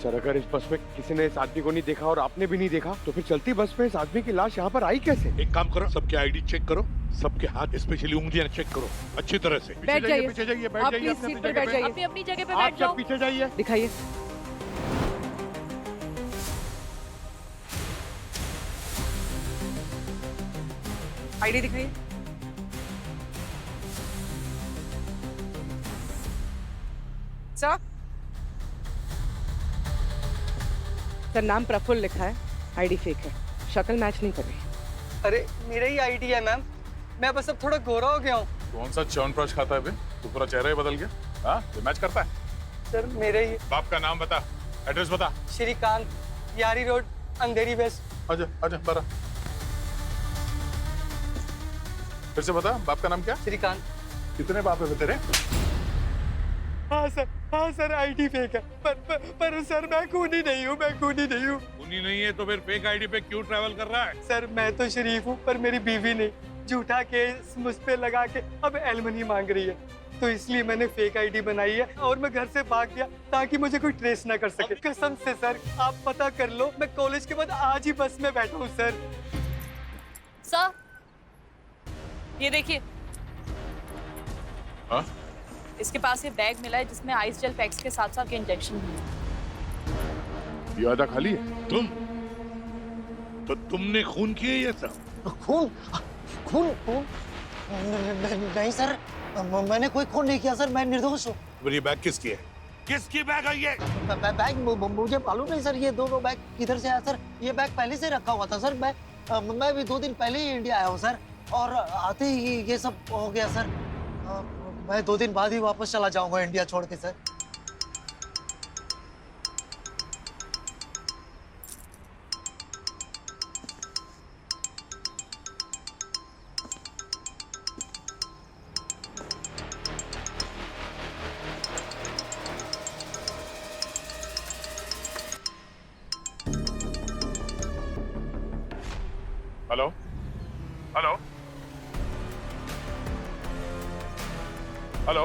सर अगर इस बस में किसी ने इस आदमी को नहीं देखा और आपने भी नहीं देखा, तो फिर चलती बस में इस आदमी की लाश यहाँ पर आई कैसे? एक काम करो, सबके आईडी चेक करो, सबके हाथ स्पेशली उंगलियां चेक करो अच्छी तरह से। बैठ जाइए, पीछे जाइए, बैठ आप जाइए प्लीज सीट पर बैठ जाइए। अपनी अपनी जगह पे आप बैठ जाओ। सब पीछे जाइए। दिखाइए। आईडी दिखाइए। सर सर, नाम प्रफुल्ल लिखा है, आईडी फेक है, शक्ल मैच नहीं कर रही। अरे मेरा ही आईडी है मैम, मैं बस अब थोड़ा गोरा हो गया हूँ। कौन सा च्यवनप्राश खाता है बे? तू पूरा चेहरा ही बदल गया। हाँ, ये मैच करता है। सर मेरे ही। बाप का नाम बता, एड्रेस बता। श्रीकांत, यारी रोड, अंधेरी वेस्ट। आजा आजा बारा। फिर से बता, बाप का नाम क्या? श्रीकांत। कितने बाप है तेरे? हाँ सर आईडी फेक है, पर सर मैं खूनी नहीं हूँ, मैं खूनी नहीं हूँ। खूनी नहीं है तो फिर फेक आईडी पे क्यों ट्रैवल कर रहा है? सर मैं तो शरीफ हूँ, पर मेरी बीवी ने झूठा केस मुझ पे लगा के अब एलिमनी मांग रही है, तो इसलिए मैंने फेक आईडी बनाई है और मैं घर से भाग गया ताकि मुझे कोई ट्रेस ना कर सके। कसम से सर, आप पता कर लो, मैं कॉलेज के बाद आज ही बस में बैठा हूँ सर। सर ये देखिए, हाँ? इसके पास ये बैग मिला है जिसमें आइस जेल पैक्स के साथ साथ इंजेक्शन भी है। ये आधा खाली है। तुमने खून किया ये सब? खून खून खून नहीं सर, मैंने कोई खून नहीं किया सर, मैं निर्दोष हूँ। ये बैग किसकी है? किसकी बैग है ये? बैग मुझे मालूम नहीं सर, ये दोनों बैग किधर से आया सर? ये बैग पहले से रखा हुआ था सर, मैं भी 2 दिन पहले ही इंडिया आया हूँ सर, और आते ही ये सब हो गया सर। मैं 2 दिन बाद ही वापस चला जाऊंगा इंडिया छोड़ के सर। हेलो हेलो हेलो,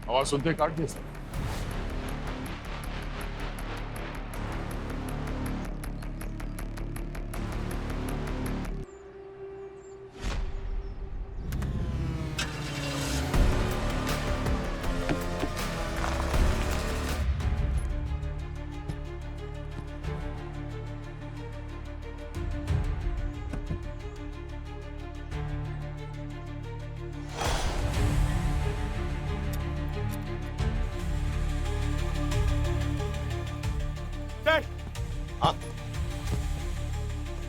आवाज सुनते ही काट दिया सर।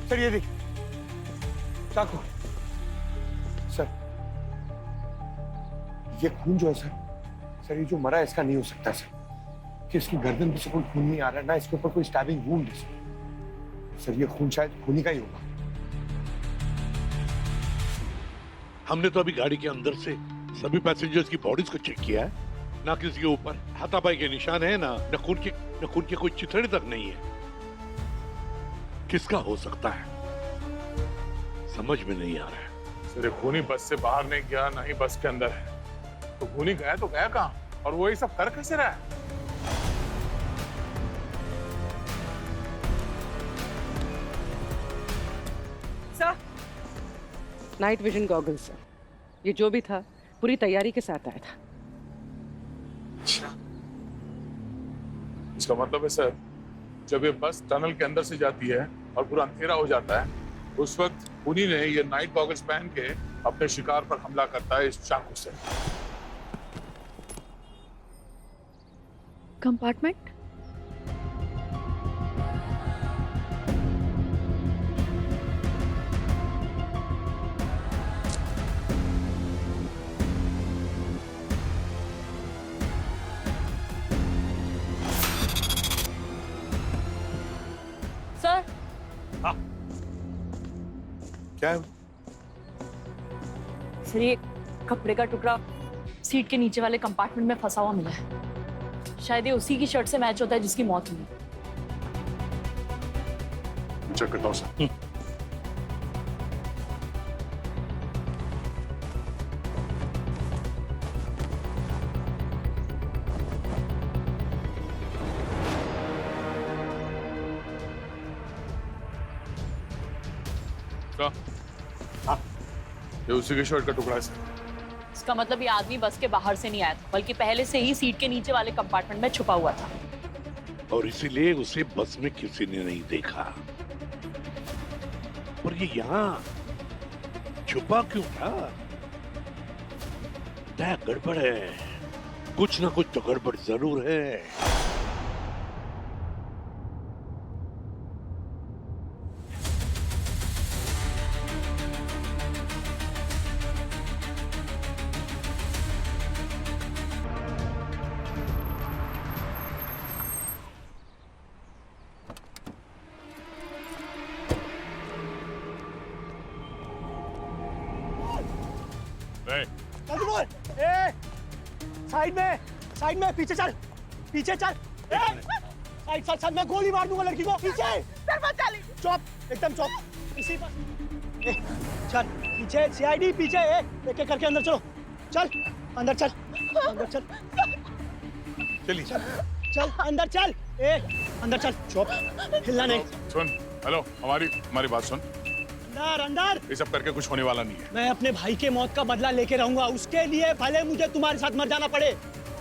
सर ये देख, चाकू। सर ये खून जो है सर ये जो मरा है इसका नहीं हो सकता सर, कि इसकी गर्दन पे से कोई खून नहीं आ रहा है, ना इसके ऊपर कोई स्टैबिंग वुंड है सर। ये खून शायद खूनी का ही होगा। हमने तो अभी गाड़ी के अंदर से सभी पैसेंजर्स की बॉडीज को चेक किया है, ना किसी के ऊपर हाथापाई के निशान है, ना खून के कोई चिथड़े तक नहीं है। किसका हो सकता है, समझ में नहीं आ रहा है। सर खूनी बस से बाहर नहीं गया, ना ही बस के अंदर है, तो खूनी गया तो गया कहाँ, और वो ये सब कर कैसे रहा है? Sir night vision goggles sir, ये जो भी था पूरी तैयारी के साथ आया था। इसका मतलब है सर, जब ये बस टनल के अंदर से जाती है और पूरा अंधेरा हो जाता है, उस वक्त खूनी ने ये नाइट गॉगल्स पहन के अपने शिकार पर हमला करता है इस चाकू से। कंपार्टमेंट? सर क्या है? सर ये कपड़े का टुकड़ा सीट के नीचे वाले कंपार्टमेंट में फंसा हुआ मिला है, शायद ये उसी की शर्ट से मैच होता है जिसकी मौत हुई। चेक करता हूं सर। ये उसी के शर्ट का टुकड़ा है सर। इसका मतलब ये आदमी बस के बाहर से नहीं आया था, बल्कि पहले से ही सीट के नीचे वाले कंपार्टमेंट में छुपा हुआ था। और इसीलिए उसे बस में किसी ने नहीं देखा। पर ये यहाँ छुपा क्यों था? क्या गड़बड़ है? कुछ ना कुछ तो गड़बड़ जरूर है। साइड में पीछे चल साइड मैं गोली मार दूंगा लड़की को। पीछे चुप एकदम चुप। इसी पर चल पीछे सीआईडी पीछे एक एक करके अंदर चलो। चल अंदर चल चलिए चल अंदर चल अंदर चल। चुप हिलना नहीं। सुन, हेलो, हमारी बात सुन। अंदर ये सब करके कुछ होने वाला नहीं है। मैं अपने भाई के मौत का बदला लेके रहूंगा, उसके लिए भले मुझे तुम्हारे साथ मर जाना पड़े।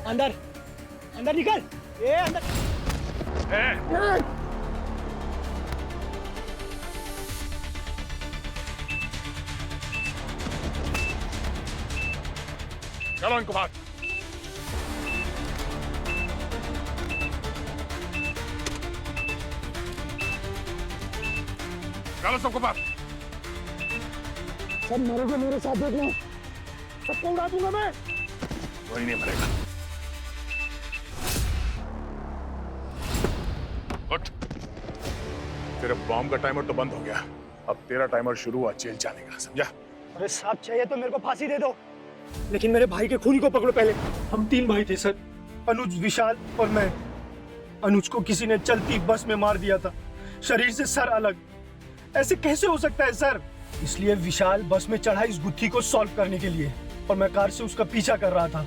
अंदर निकल। अंदर चलो इनको बाहर। चलो सबको बाहर। सब मरोगे मेरे साथ, देखना सबको उड़ा दूंगा मैं। कोई नहीं मरेगा। उठ। तेरे बॉम्ब का टाइमर तो बंद हो गया, अब तेरा टाइमर शुरू हुआ जेल जाने का, समझा? अरे साहब चाहिए तो मेरे को फांसी दे दो, लेकिन मेरे भाई के खूनी को पकड़ो पहले। हम 3 भाई थे सर, अनुज, विशाल और मैं। अनुज को किसी ने चलती बस में मार दिया था, शरीर से सर अलग। ऐसे कैसे हो सकता है सर? इसलिए विशाल बस में चढ़ा इस गुत्थी को सॉल्व करने के लिए, और मैं कार से उसका पीछा कर रहा था,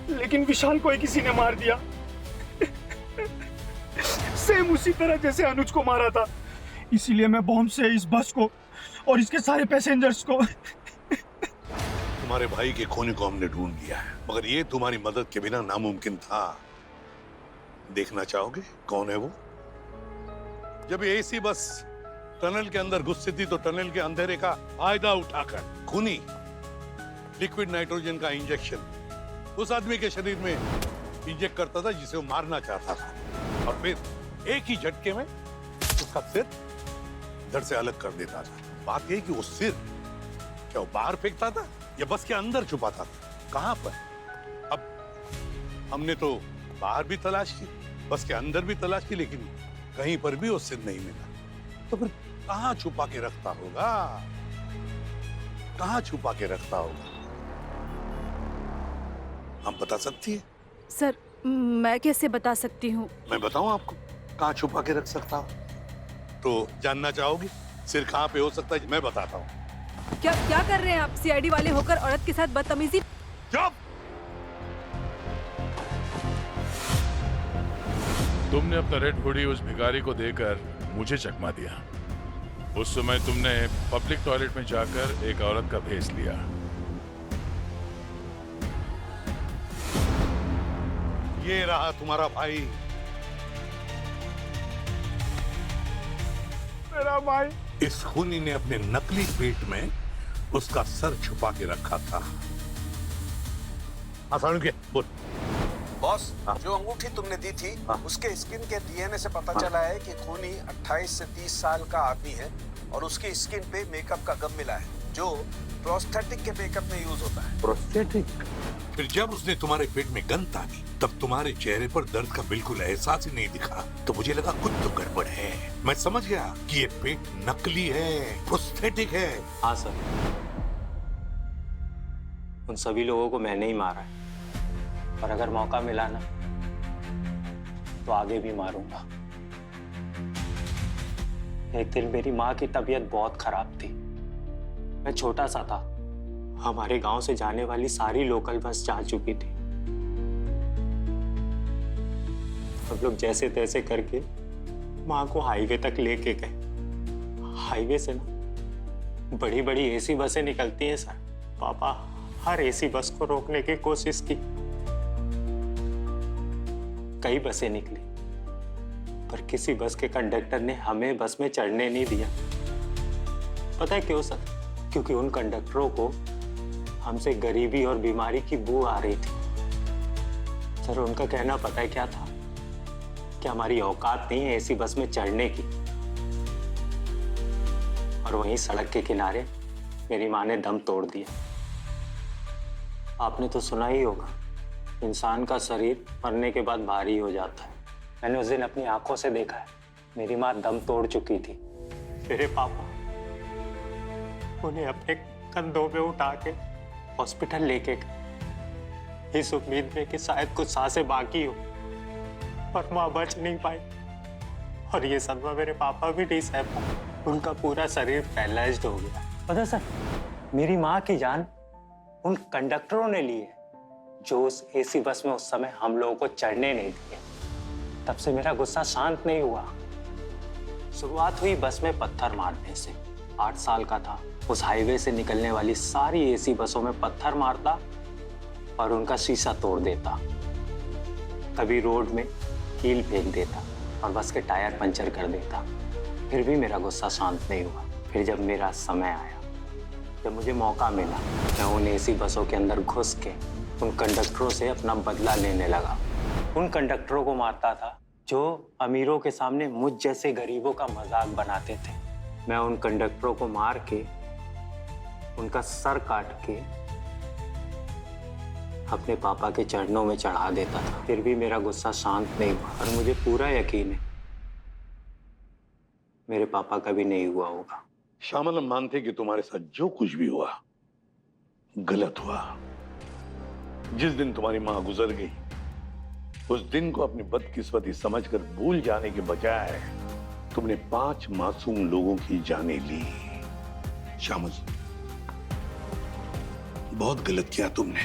लेकिन विशाल को ही किसी ने मार दिया। सेम उसी तरह जैसे अनुज को मारा था। इसीलिए मैं बॉम्ब से इस बस को और इसके सारे पैसेंजर्स को। तुम्हारे भाई के खूनी को हमने ढूंढ लिया है, मगर ये तुम्हारी मदद के बिना नामुमकिन था। देखना चाहोगे कौन है वो? जब ये एसी बस टनल के अंदर घुसती थी तो टनल के अंधेरे का फायदा उठाकर खूनी लिक्विड नाइट्रोजन का इंजेक्शन उस आदमी के शरीर में इंजेक्ट करता था जिसे वो मारना चाहता था, और फिर एक ही झटके में उसका सिर धड़ से अलग कर देता था। बात यह कि वो सिर क्या वो बाहर फेंकता था या बस के अंदर छुपाता था? कहां पर? अब हमने तो बाहर भी तलाश की, बस के अंदर भी तलाश की, लेकिन कहीं पर भी वो सिर नहीं मिला। तो फिर कहां छुपा के रखता होगा? कहां छुपा के रखता होगा? हम बता सकती है? सर मैं कैसे बता सकती हूँ? मैं बताऊं आपको कहां छुपा के रख सकता हूं? तो जानना चाहोगी सिर कहां पे हो सकता है? मैं बताता हूं। क्या कर रहे हैं आप? सीआईडी वाले होकर औरत के साथ बदतमीजी। चुप! तुमने अपना रेड हुडी उस भिखारी को देकर मुझे चकमा दिया। उस समय तुमने पब्लिक टॉयलेट में जाकर एक औरत का भेस लिया। ये रहा तुम्हारा भाई। मेरा भाई। इस खूनी ने अपने नकली पेट में उसका सर छुपा के रखा था। आसान के बोल। बॉस, जो अंगूठी तुमने दी थी, उसके स्किन के डीएनए से पता चला है कि खूनी 28 से 30 साल का आदमी है, और उसकी स्किन पे मेकअप का गम मिला है जो प्रोस्थेटिक के मेकअप में यूज होता है। प्रोस्थेटिक? फिर जब उसने तुम्हारे पेट में गन तानी तब तुम्हारे चेहरे पर दर्द का बिल्कुल एहसास ही नहीं दिखा, तो मुझे लगा कुछ तो गड़बड़ है। मैं समझ गया कि ये पेट नकली है, प्रोस्थेटिक है। हाँ सर, उन सभी लोगों को मैंने ही मारा है, और अगर मौका मिला ना तो आगे भी मारूंगा। एक दिन मेरी माँ की तबीयत बहुत खराब थी, मैं छोटा सा था, हमारे गांव से जाने वाली सारी लोकल बस जा चुकी थी। हम लोग जैसे तैसे करके माँ को हाईवे तक लेके गए। हाईवे से ना बड़ी बड़ी एसी बसें निकलती हैं सर। पापा हर एसी बस को रोकने की कोशिश की, कई बसें निकली पर किसी बस के कंडक्टर ने हमें बस में चढ़ने नहीं दिया। पता है क्यों सर? क्योंकि उन कंडक्टरों को हमसे गरीबी और बीमारी की बू आ रही थी। सर उनका कहना पता है क्या था? कि हमारी औकात नहीं है एसी बस में चढ़ने की। और वहीं सड़क के किनारे मेरी माँ ने दम तोड़ दिया। आपने तो सुना ही होगा, इंसान का शरीर मरने के बाद भारी हो जाता है। मैंने उस दिन अपनी आंखों से देखा है, मेरी माँ दम तोड़ चुकी थी। मेरे पापा उन्हें अपने कंधों पे उठा के हॉस्पिटल लेके गए, इस उम्मीद में कि शायद कुछ सांसें बाकी हो, पर माँ बच नहीं पाई। और ये सदमा मेरे पापा भी नहीं सह पाए, उनका पूरा शरीर पैरालाइज्ड हो गया। पता सर, मेरी माँ की जान उन कंडक्टरों ने ली है जो उस एसी बस में उस समय हम लोगों को चढ़ने नहीं दिए। तब से मेरा गुस्सा शांत नहीं हुआ। शुरुआत हुई बस में पत्थर मारने से। 8 साल का था, उस हाईवे से निकलने वाली सारी एसी बसों में पत्थर मारता और उनका शीशा तोड़ देता। कभी रोड में कील फेंक देता और बस के टायर पंचर कर देता। फिर भी मेरा गुस्सा शांत नहीं हुआ। फिर जब मेरा समय आया, जब मुझे मौका मिला, मैं उन एसी बसों के अंदर घुस के उन कंडक्टरों से अपना बदला लेने लगा। उन कंडक्टरों को मारता था जो अमीरों के सामने मुझ जैसे गरीबों का मजाक बनाते थे। मैं उन कंडक्टरों को मार के, उनका सर काट के अपने पापा के चरणों में चढ़ा देता था। फिर भी मेरा गुस्सा शांत नहीं हुआ और मुझे पूरा यकीन है मेरे पापा का भी नहीं हुआ होगा। श्यामल, हम मानते कि तुम्हारे साथ जो कुछ भी हुआ गलत हुआ। जिस दिन तुम्हारी मां गुजर गई, उस दिन को अपनी बदकिस्मती समझकर भूल जाने के बजाय तुमने 5 मासूम लोगों की जानें ली। श्यामल, बहुत गलत किया तुमने।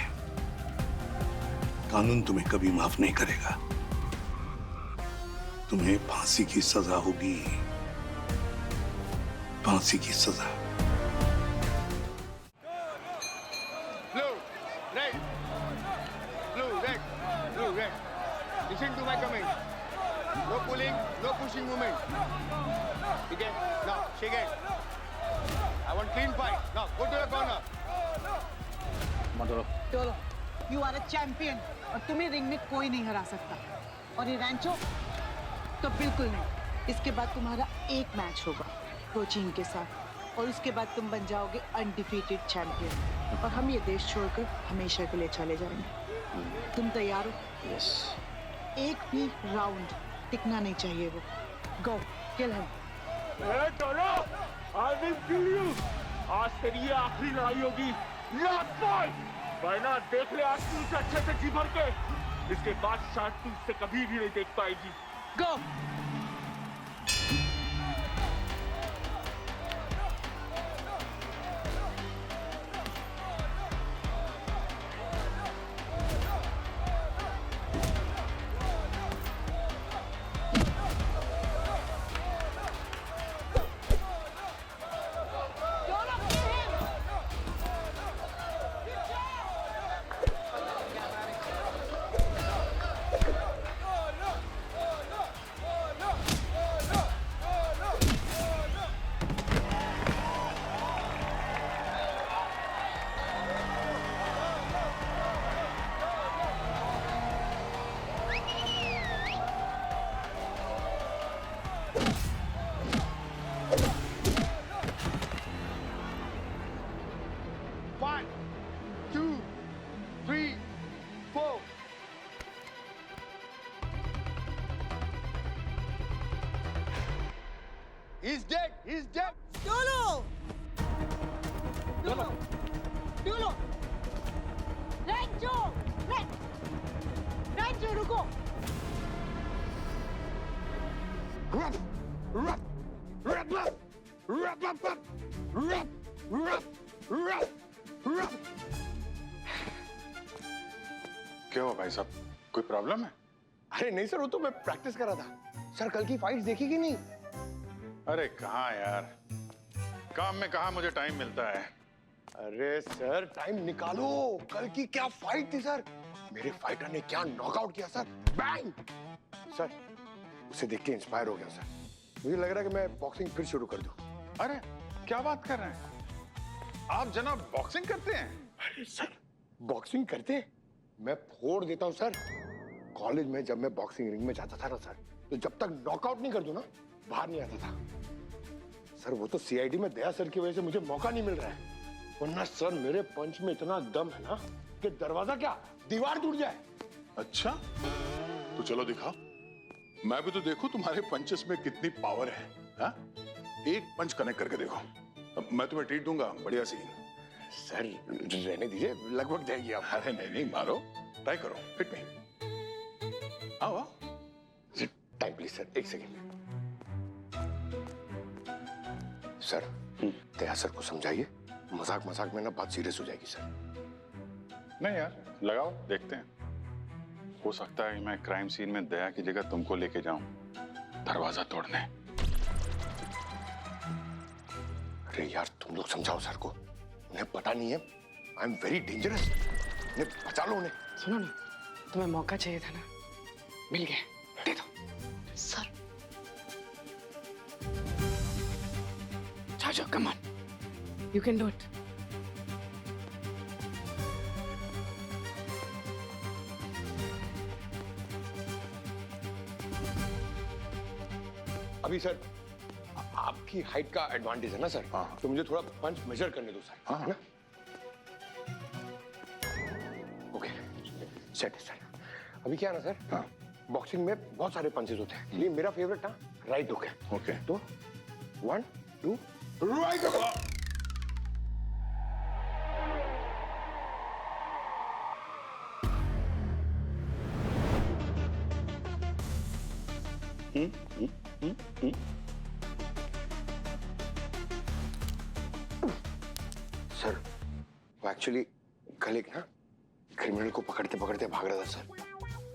कानून तुम्हें कभी माफ नहीं करेगा। तुम्हें फांसी की सजा होगी, फांसी की सजा। Blue, red, blue, red, blue, red. Listen to my command. No pulling, no pushing movement. Okay? Now, shake it. I want clean fight. Now, go to the corner. चलो, यू आर अ चैंपियन और तुम्हें ring में कोई नहीं हरा सकता। और ये रैंचो तो बिल्कुल नहीं। इसके बाद तुम्हारा एक मैच होगा कोचिंग के साथ और उसके बाद तुम बन जाओगे अनडिफीटेड चैंपियन और हम ये देश छोड़कर हमेशा के लिए चले जाएंगे। तुम तैयार हो? यस। एक भी राउंड टिकना नहीं चाहिए वो। Go, kill him. I will kill you. आज तेरी ये आखिरी लड़ाई होगी। Last fight. वरना देख ले आज तू इसे अच्छे से जी भर के। इसके बाद शायद तू इसे कभी भी नहीं देख पाएगी। गो। He's dead. He's dead. Dolo! Dolo! Dolo! Rancho! Rancho, रुको! Ruff! Ruff! Ruff! Ruff! Ruff! Ruff! Ruff! Ruff! Ruff! Ruff! क्या हुआ भाई साहब, कोई प्रॉब्लम है? अरे नहीं सर, वो तो मैं प्रैक्टिस कर रहा था। सर कल की फाइट देखी कि नहीं? अरे कहाँ यार, काम में कहाँ मुझे टाइम मिलता है। अरे सर टाइम निकालो, कल की क्या फाइट थी सर। मेरे फाइटर ने क्या नॉकआउट किया सर, बैंग। सर उसे देख के इंस्पायर हो गया सर। मुझे लग रहा है कि मैं बॉक्सिंग फिर शुरू कर दूं। अरे क्या बात कर रहे हैं आप जनाब, बॉक्सिंग करते हैं? अरे सर बॉक्सिंग करते हैं? मैं फोड़ देता हूँ सर। कॉलेज में जब मैं बॉक्सिंग रिंग में जाता था ना सर, तो जब तक नॉकआउट नहीं कर दूं ना, बाहर नहीं आता था सर। वो तो सीआईडी में दया सर की वजह से मुझे मौका नहीं मिल रहा है, वरना सर मेरे पंच में इतना दम है ना कि दरवाजा क्या दीवार टूट जाए। अच्छा तो चलो दिखाओ, मैं भी तो देखूं तुम्हारे पंचेस में कितनी पावर है। हा? एक पंच कनेक्ट करके देखो, मैं तुम्हें ट्रीट दूंगा बढ़िया सी। सर रहने दीजिए, लगभग जाएगी आप। अरे नहीं मारो, ट्राई करो, हिट मी। आओ आओ। टाइम प्लीज सर, एक सेकेंड। सर दया सर को समझाइए, मजाक मजाक में ना बात सीरियस हो जाएगी सर। नहीं यार लगाओ, देखते हैं। हो सकता है मैं क्राइम सीन में दया की जगह तुमको लेके जाऊं दरवाजा तोड़ने। अरे यार तुम लोग समझाओ सर को, उन्हें पता नहीं है आई एम वेरी डेंजरस। उन्हें बचा लो उन्हें। सुनो ना, तुम्हें मौका चाहिए था ना, मिल गया, दे दो। सर जाओ, come on, you can do it. अभी सर आपकी हाइट का एडवांटेज है ना सर। हाँ। तो मुझे थोड़ा पंच मेजर करने दो सर। हाँ। है ना? ओके सेट है सर। अभी क्या है ना सर, हाँ। बॉक्सिंग में बहुत सारे पंचेस होते हैं, लेकिन मेरा फेवरेट ना राइट हुक है। ओके तो 1 2 राइट हुक। सर वो एक्चुअली कल एक ना क्रिमिनल को पकड़ते पकड़ते भाग रहा था सर,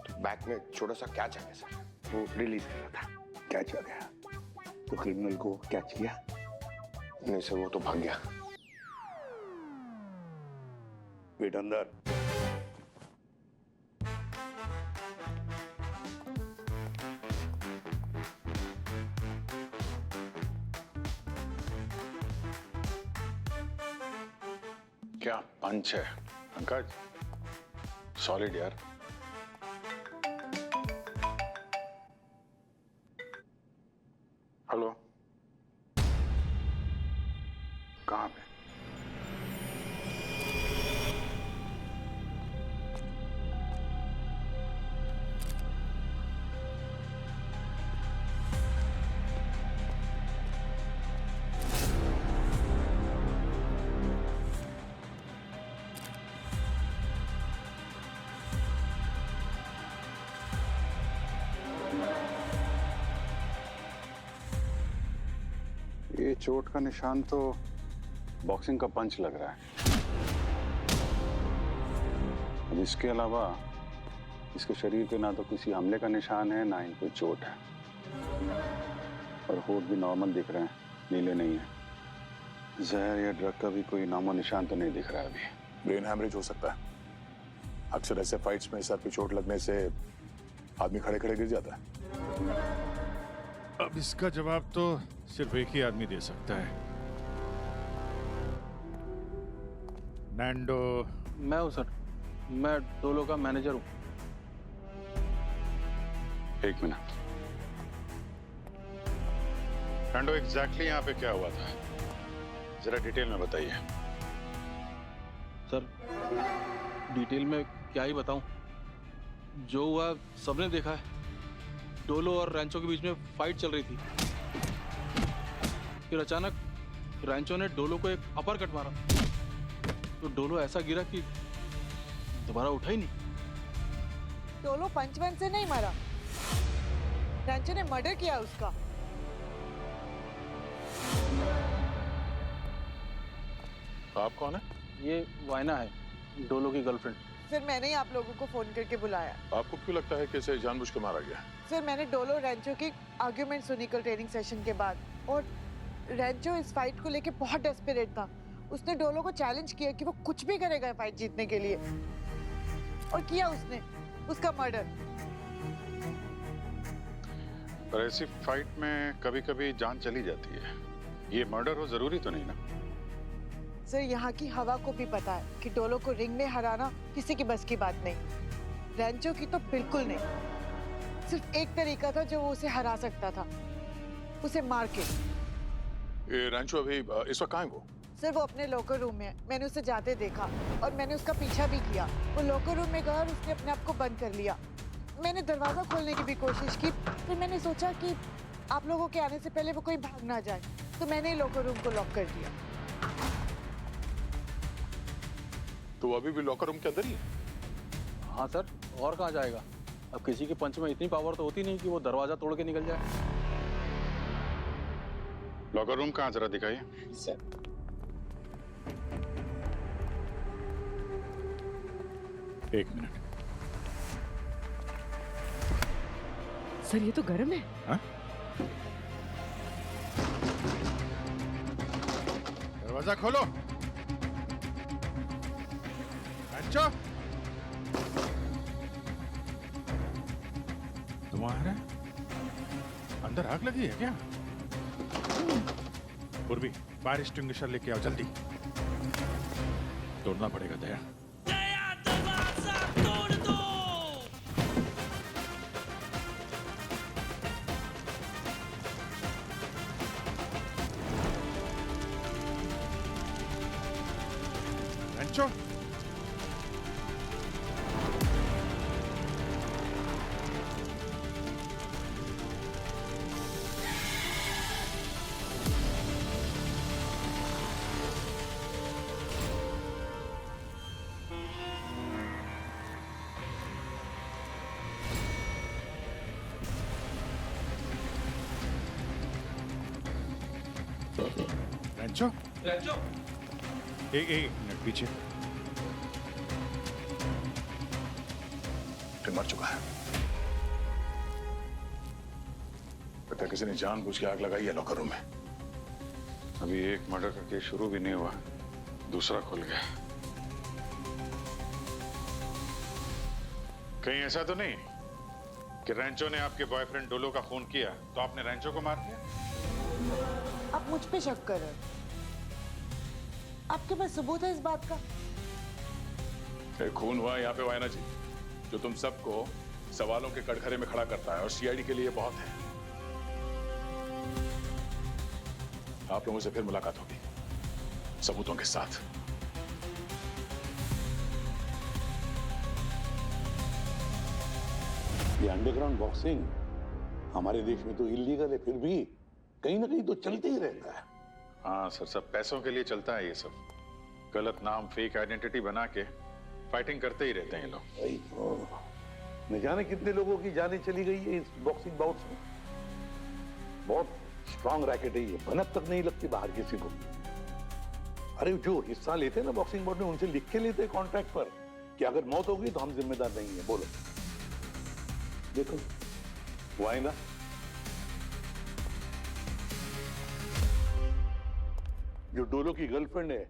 तो बैक में छोटा सा कैच आ गया सर, वो रिलीज कर रहा था। कैच आ गया तो क्रिमिनल को कैच किया? नहीं सर, वो तो भाग गया। वेट अंदर। क्या पंच है पंकज, सॉलिड यार। हेलो, कहाँ पे? ये चोट का निशान तो बॉक्सिंग का पंच लग रहा है। अब इसके अलावा इसके शरीर पे ना तो किसी हमले का निशान है, ना ही कोई चोट है, और होठ भी नॉर्मल दिख रहे हैं, नीले नहीं है। जहर या ड्रग का भी कोई नामो निशान तो नहीं दिख रहा है अभी। ब्रेन हैमरेज हो सकता है। अक्सर ऐसे फाइट्स में सर पे चोट लगने से आदमी खड़े खड़े गिर जाता है। अब इसका जवाब तो सिर्फ एक ही आदमी दे सकता है। नैंडो। मैं हूँ सर, मैं डोलो का मैनेजर हूँ। एक मिनट। नैंडो, एग्जैक्टली यहाँ पे क्या हुआ था, जरा डिटेल में बताइए। सर डिटेल में क्या ही बताऊं, जो हुआ सबने देखा है। डोलो और रैंचो के बीच में फाइट चल रही थी, फिर अचानक रैंचो ने डोलो को एक अपर कट मारा, तो डोलो ऐसा गिरा कि दोबारा उठा ही नहीं। डोलो पंचवन से नहीं मारा, रैंचो ने मर्डर किया उसका। आप कौन है? ये वायना है, डोलो की गर्लफ्रेंड। फिर मैंने ही आप लोगों को फोन करके बुलाया। आपको क्यों लगता है कि इसे जानबूझ के मारा गया? फिर मैंने डोलो रैंचो की आर्ग्यूमेंट सुनी कल ट्रेनिंग सेशन के बाद, और रैंचो इस फाइट को लेके बहुत डेस्परेट था। उसने डोलो को चैलेंज किया कि वो कुछ भी करेगा फाइट जीतने के लिए, और किया उसने उसका मर्डर। पर ऐसी फाइट में कभी कभी जान चली जाती है। ये मर्डर हो जरूरी तो नहीं ना? सर यहाँ की हवा को भी पता है कि डोलो को रिंग में हराना किसी की बस की बात नहीं। रैंचो की तो बिल्कुल नहीं। सिर्फ एक तरीका था जो वो उसे हरा सकता था, उसे मार के। ये रैंचो अभी इस वक्त कहाँ है वो? सर वो अपने लॉकर रूम में है। मैंने उसे जाते देखा और मैंने उसका पीछा भी किया। वो लॉकर रूम में गया और उसने अपने आप को बंद कर लिया। मैंने दरवाजा खोलने की भी कोशिश की, फिर मैंने सोचा कि आप लोगों के आने से पहले वो कोई भाग ना जाए, तो मैंने लॉकर रूम को लॉक कर दिया। तो वो अभी भी लॉकर रूम के अंदर ही है? हाँ सर, और कहाँ जाएगा? अब किसी के पंच में इतनी पावर तो होती नहीं कि वो दरवाजा तोड़ के निकल जाए। लॉकर रूम कहाँ, जरा दिखाइए। सर एक मिनट। सर ये तो गर्म है। हाँ? दरवाजा खोलो। रैंचो, तुम्हारे अंदर आग लगी है क्या? पूर्वी, फायर एक्सटिंग्विशर लेके आओ जल्दी। तोड़ना पड़ेगा दया। रैंचो, रैंचो, रैंचो, एक मिनट पीछे। तो मर चुका है। पता किसी ने जानबूझ के आग लगाई है लॉकर रूम में। अभी एक मर्डर का केस शुरू भी नहीं हुआ, दूसरा खुल गया। कहीं ऐसा तो नहीं कि रैंचो ने आपके बॉयफ्रेंड डोलो का खून किया तो आपने रैंचो को मार दिया? आप मुझ पे शक कर रहे हो? आपके पास सबूत है इस बात का? एक खून हुआ यहाँ पे वायना जी, जो तुम सबको सवालों के कटघरे में खड़ा करता है और सीआईडी के लिए बहुत है। आप लोगों से फिर मुलाकात होगी सबूतों के साथ। ये अंडरग्राउंड बॉक्सिंग हमारे देश में तो इलीगल है, फिर भी कहीं ना कहीं तो चलते ही रहता है। हाँ सर, सब पैसों के लिए चलता है ये सब। गलत नाम, फेक आइडेंटिटी बना के फाइटिंग करते ही रहते हैं ये लोग। न जाने कितने लोगों की जानें चली गई है इस बॉक्सिंग बाउट में। बहुत स्ट्रांग रैकेट है ये, भनक तक नहीं लगती बाहर किसी को। अरे जो हिस्सा लेते हैं ना बॉक्सिंग बाउट में, उनसे लिख के लेते हैं कॉन्ट्रैक्ट पर कि अगर मौत होगी तो हम जिम्मेदार नहीं है। बोलो, देखो वो है ना, जो डोलो की गर्लफ्रेंड है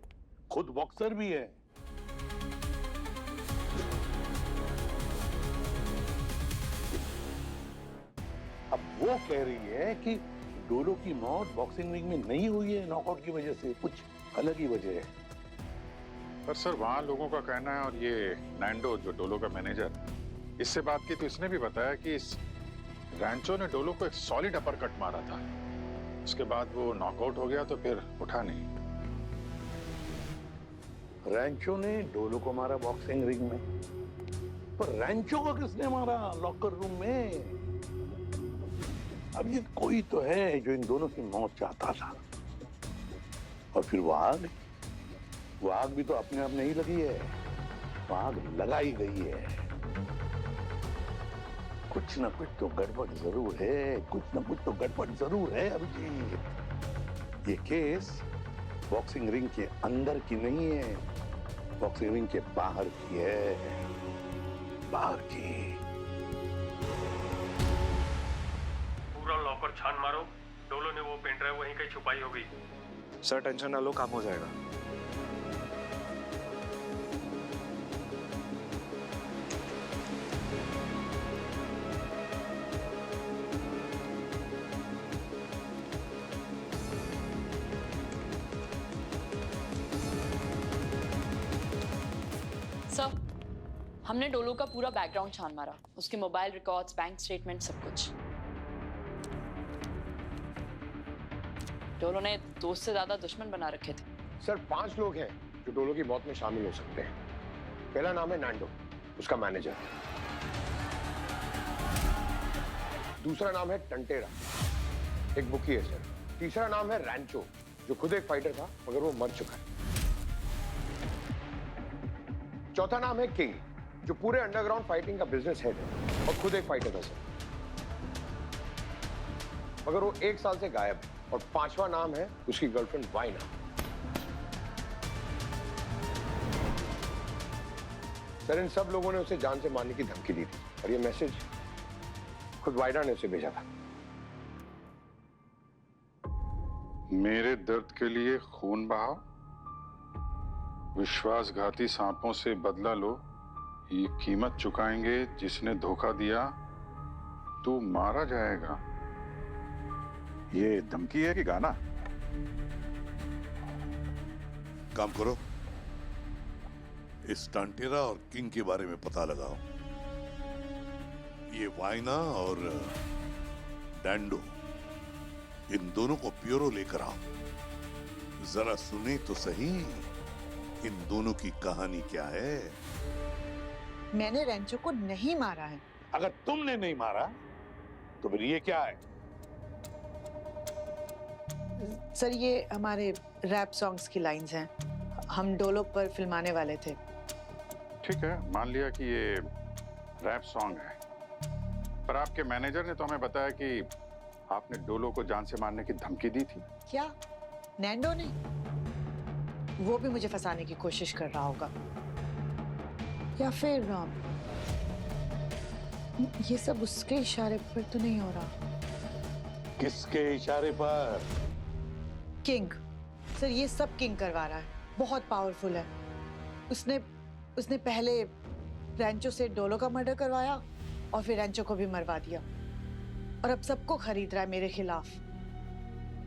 खुद बॉक्सर भी है। अब वो कह रही है कि डोलो की मौत बॉक्सिंग रिंग में नहीं हुई है नॉकआउट की वजह से, कुछ अलग ही वजह है। पर सर वहां लोगों का कहना है, और ये नैंडो जो डोलो का मैनेजर, इससे बात की तो इसने भी बताया कि इस रैंचो ने डोलो को एक सॉलिड अपरकट मारा था। उसके बाद वो नॉकआउट हो गया तो फिर उठा नहीं। रैंचो ने डोलो को मारा बॉक्सिंग रिंग में, पर रैंचो को किसने मारा लॉकर रूम में? अब ये कोई तो है जो इन दोनों की मौत चाहता था। और फिर वो आग भी तो अपने आप नहीं लगी है, वो आग लगाई गई है। कुछ ना कुछ तो गड़बड़ जरूर है, कुछ ना कुछ तो गड़बड़ जरूर है अभिजीत। ये केस बॉक्सिंग रिंग के अंदर की नहीं है, बॉक्सिंग रिंग के बाहर की है, बाहर की। पूरा लॉकर छान मारो, डोलो ने वो पेन ड्राइव वहीं कहीं छुपाई होगी। सर टेंशन ना लो, काम हो जाएगा। हमने डोलो का पूरा बैकग्राउंड छान मारा, उसके मोबाइल रिकॉर्ड्स, बैंक स्टेटमेंट, सब कुछ। डोलो ने दोस्त से ज्यादा दुश्मन बना रखे थे। सर 5 लोग हैं जो डोलो की मौत में शामिल हो सकते हैं। पहला नाम है नैंडो, उसका मैनेजर। दूसरा नाम है टंटेरा, एक बुकी है सर। तीसरा नाम है रैंचो, जो खुद एक फाइटर था मगर वो मर चुका है। चौथा नाम है किंग, जो पूरे अंडरग्राउंड फाइटिंग का बिजनेस हेड है और खुद एक फाइटर था सर, मगर वो 1 साल से गायब है। और 5वां नाम है उसकी गर्लफ्रेंड वाइना। सर इन सब लोगों ने उसे जान से मारने की धमकी दी थी और ये मैसेज खुद वाइना ने उसे भेजा था। मेरे दर्द के लिए खून बहाओ, विश्वासघाती सांपों से बदला लो, ये कीमत चुकाएंगे। जिसने धोखा दिया तू मारा जाएगा। ये धमकी है कि गाना? काम करो, इस टांटेरा और किंग के बारे में पता लगाओ। ये वाइना और डैंडो, इन दोनों को प्योरो लेकर आओ। जरा सुने तो सही इन दोनों की कहानी क्या है। मैंने रेंचो को नहीं मारा है। अगर तुमने नहीं मारा तो फिर ये क्या है? सर ये हमारे रैप सॉन्ग्स की लाइंस हैं, हम डोलो पर फिल्माने वाले थे। ठीक है, मान लिया कि ये रैप सॉन्ग है, पर आपके मैनेजर ने तो हमें बताया कि आपने डोलो को जान से मारने की धमकी दी थी। क्या नैंडो ने? वो भी मुझे फंसाने की कोशिश कर रहा होगा, या फिर ये सब उसके इशारे पर तो नहीं हो रहा। किसके इशारे पर? किंग। सर ये सब किंग करवा रहा है, बहुत पावरफुल है। उसने पहले रैंचो से डोलो का मर्डर करवाया और फिर रैंचो को भी मरवा दिया और अब सबको खरीद रहा है मेरे खिलाफ।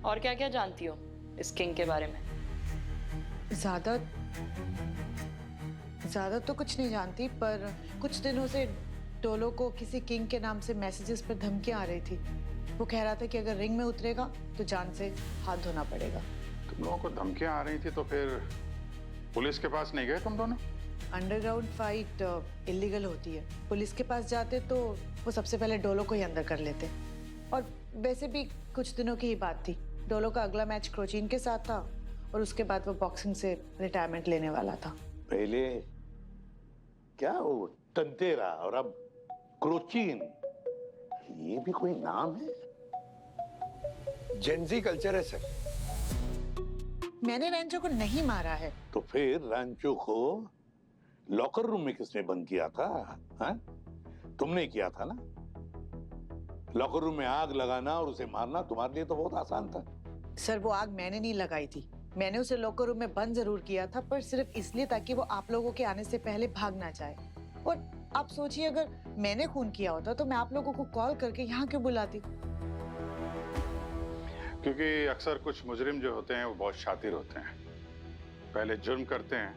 और क्या क्या जानती हो इस किंग के बारे में? ज्यादा तो कुछ नहीं जानती, पर कुछ दिनों से डोलो को किसी किंग के नाम से मैसेजेस पर धमकियां आ रही थी। वो कह रहा था कि अगर रिंग में उतरेगा तो जान से हाथ धोना पड़ेगा। तुम लोगों को धमकियां आ रही थी तो फिर पुलिस के पास नहीं गए तुम दोनों? अंडरग्राउंड फाइट इलीगल होती है, पुलिस के पास जाते तो वो सबसे पहले डोलो को ही अंदर कर लेते। और वैसे भी कुछ दिनों की ही बात थी, डोलो का अगला मैच क्रोचीन के साथ था और उसके बाद वो बॉक्सिंग से रिटायरमेंट लेने वाला था। पहले क्या वो टंटेरा और अब क्रोचीन, ये भी कोई नाम है? जेंजी कल्चर है सर। मैंने रैंचो को नहीं मारा है। तो फिर रैंचो को लॉकर रूम में किसने बंद किया था? हा? तुमने किया था ना। लॉकर रूम में आग लगाना और उसे मारना तुम्हारे लिए तो बहुत आसान था। सर वो आग मैंने नहीं लगाई थी, मैंने उसे लॉकर रूम में बंद जरूर किया था, पर सिर्फ इसलिए ताकि वो आप लोगों के आने से पहले भाग ना जाए। और आप सोचिए अगर मैंने खून किया होता तो मैं आप लोगों को कॉल करके यहाँ क्यों बुलाती? क्योंकि अक्सर कुछ मुजरिम जो होते हैं वो बहुत शातिर होते हैं। पहले जुर्म करते हैं,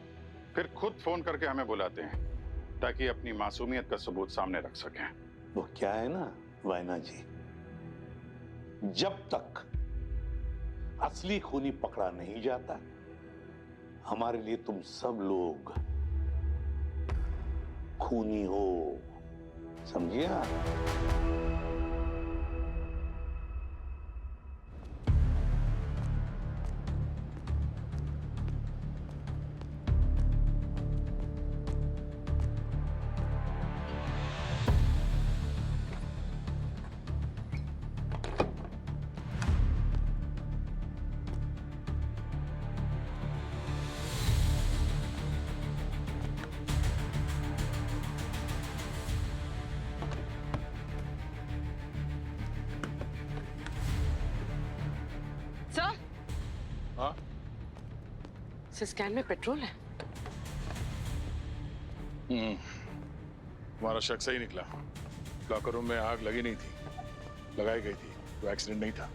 फिर खुद फोन करके हमें बुलाते हैं ताकि अपनी मासूमियत का सबूत सामने रख सकें। वो क्या है ना वाइना जी, जब तक असली खूनी पकड़ा नहीं जाता, हमारे लिए तुम सब लोग खूनी हो, समझिया? इस स्कैन में पेट्रोल है। हमारा शक सही निकला। लॉकर रूम में आग लगी नहीं थी, लगाई गई थी, तो एक्सीडेंट नहीं था।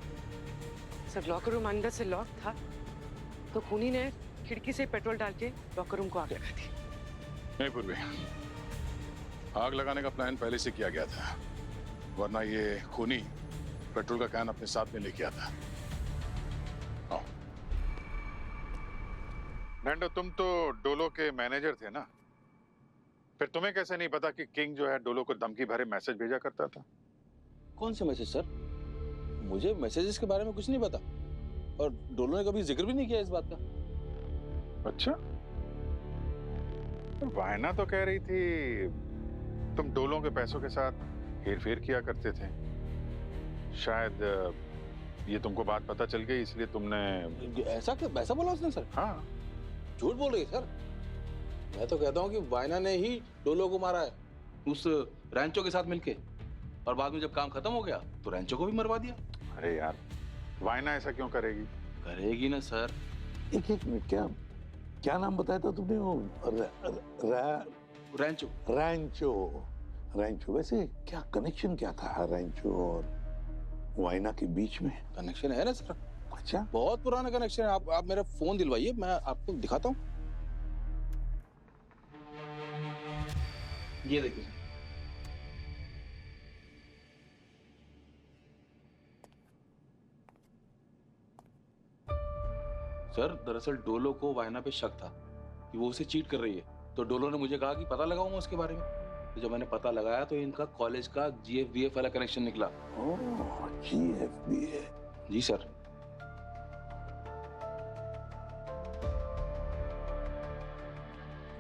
सर लॉकर रूम अंदर से लॉक था तो खूनी ने खिड़की से पेट्रोल डाल के लॉकर रूम को आग लगा दी। नहीं पूर्वी, आग लगाने का प्लान पहले से किया गया था, वरना ये खूनी पेट्रोल का कैन अपने साथ में लेके आता। आओ। नैंडो, तुम तो डोलो के मैनेजर थे ना, फिर तुम्हें कैसे नहीं पता कि किंग जो है डोलो को धमकी भरे मैसेज भेजा करता था? कौन से मैसेज सर? मुझे मैसेजेस के बारे में कुछ नहीं पता, और डोलो ने कभी जिक्र भी नहीं किया इस बात का। अच्छा, वायना तो कह रही थी तुम डोलों के पैसों के साथ हेर फेर किया करते थे। शायद ये तुमको बात पता चल गई इसलिए तुमने ऐसा बोला उसने सर? हाँ। झूठ बोल रही है सर। मैं तो कहता हूँ कि वायना ने ही डोलो को मारा है उस रैंचो के साथ मिलके, और बाद में जब काम खत्म हो गया तो रैंचो को भी मरवा दिया। अरे यार, वायना ऐसा क्यों करेगी? करेगी ना सर। एक मिनट, क्या नाम बताया था तुमने? वो रैंचो। रैंचो। रैंचो, वैसे क्या कनेक्शन क्या था रैंचो और वायना के बीच में? कनेक्शन है ना सर। अच्छा, बहुत पुराना कनेक्शन है। आप मेरा फोन दिलवाइए, मैं आपको दिखाता हूँ। ये देखिए सर, दरअसल डोलो को वायना पे शक था कि वो उसे चीट कर रही है, तो डोलो ने मुझे कहा कि पता लगाऊं मैं उसके बारे में। तो जब मैंने पता लगाया तो इनका कॉलेज का GFBA वाला कनेक्शन निकला। ओह, GFBA। जी सर।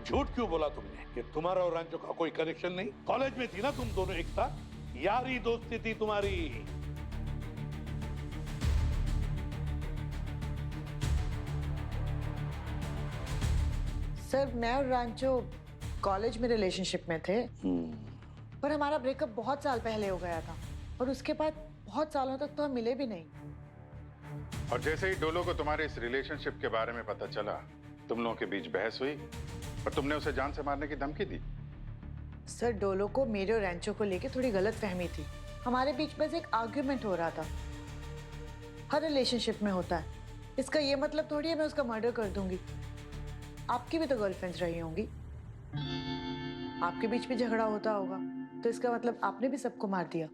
झूठ क्यों बोला तुमने कि तुम्हारा और रैंचो का कोई कनेक्शन नहीं? कॉलेज में थी ना तुम दोनों एक साथ, यारी दोस्ती थी तुम्हारी। सर, मैं और रांचो कॉलेज में रिलेशनशिप में थे, पर हमारा ब्रेकअप बहुत साल पहले हो गया था, और उसके बाद बहुत सालों तक तो हम मिले भी नहीं। और जैसे ही डोलो को तुम्हारे इस रिलेशनशिप के बारे में पता चला, तुम लोगों के बीच बहस हुई और तुमने उसे जान से मारने की धमकी दी। सर, डोलो को मेरे और रैंचो को लेके थोड़ी गलत फहमी थी। हमारे बीच बस एक आर्ग्यूमेंट हो रहा था। हर रिलेशनशिप में होता है। इसका ये मतलब थोड़ी है मैं उसका मर्डर कर दूंगी। आपकी भी तो गर्लफ्रेंड्स रही होंगी, आपके बीच भी झगड़ा होता होगा, तो इसका मतलब आपने भी सबको मार दिया।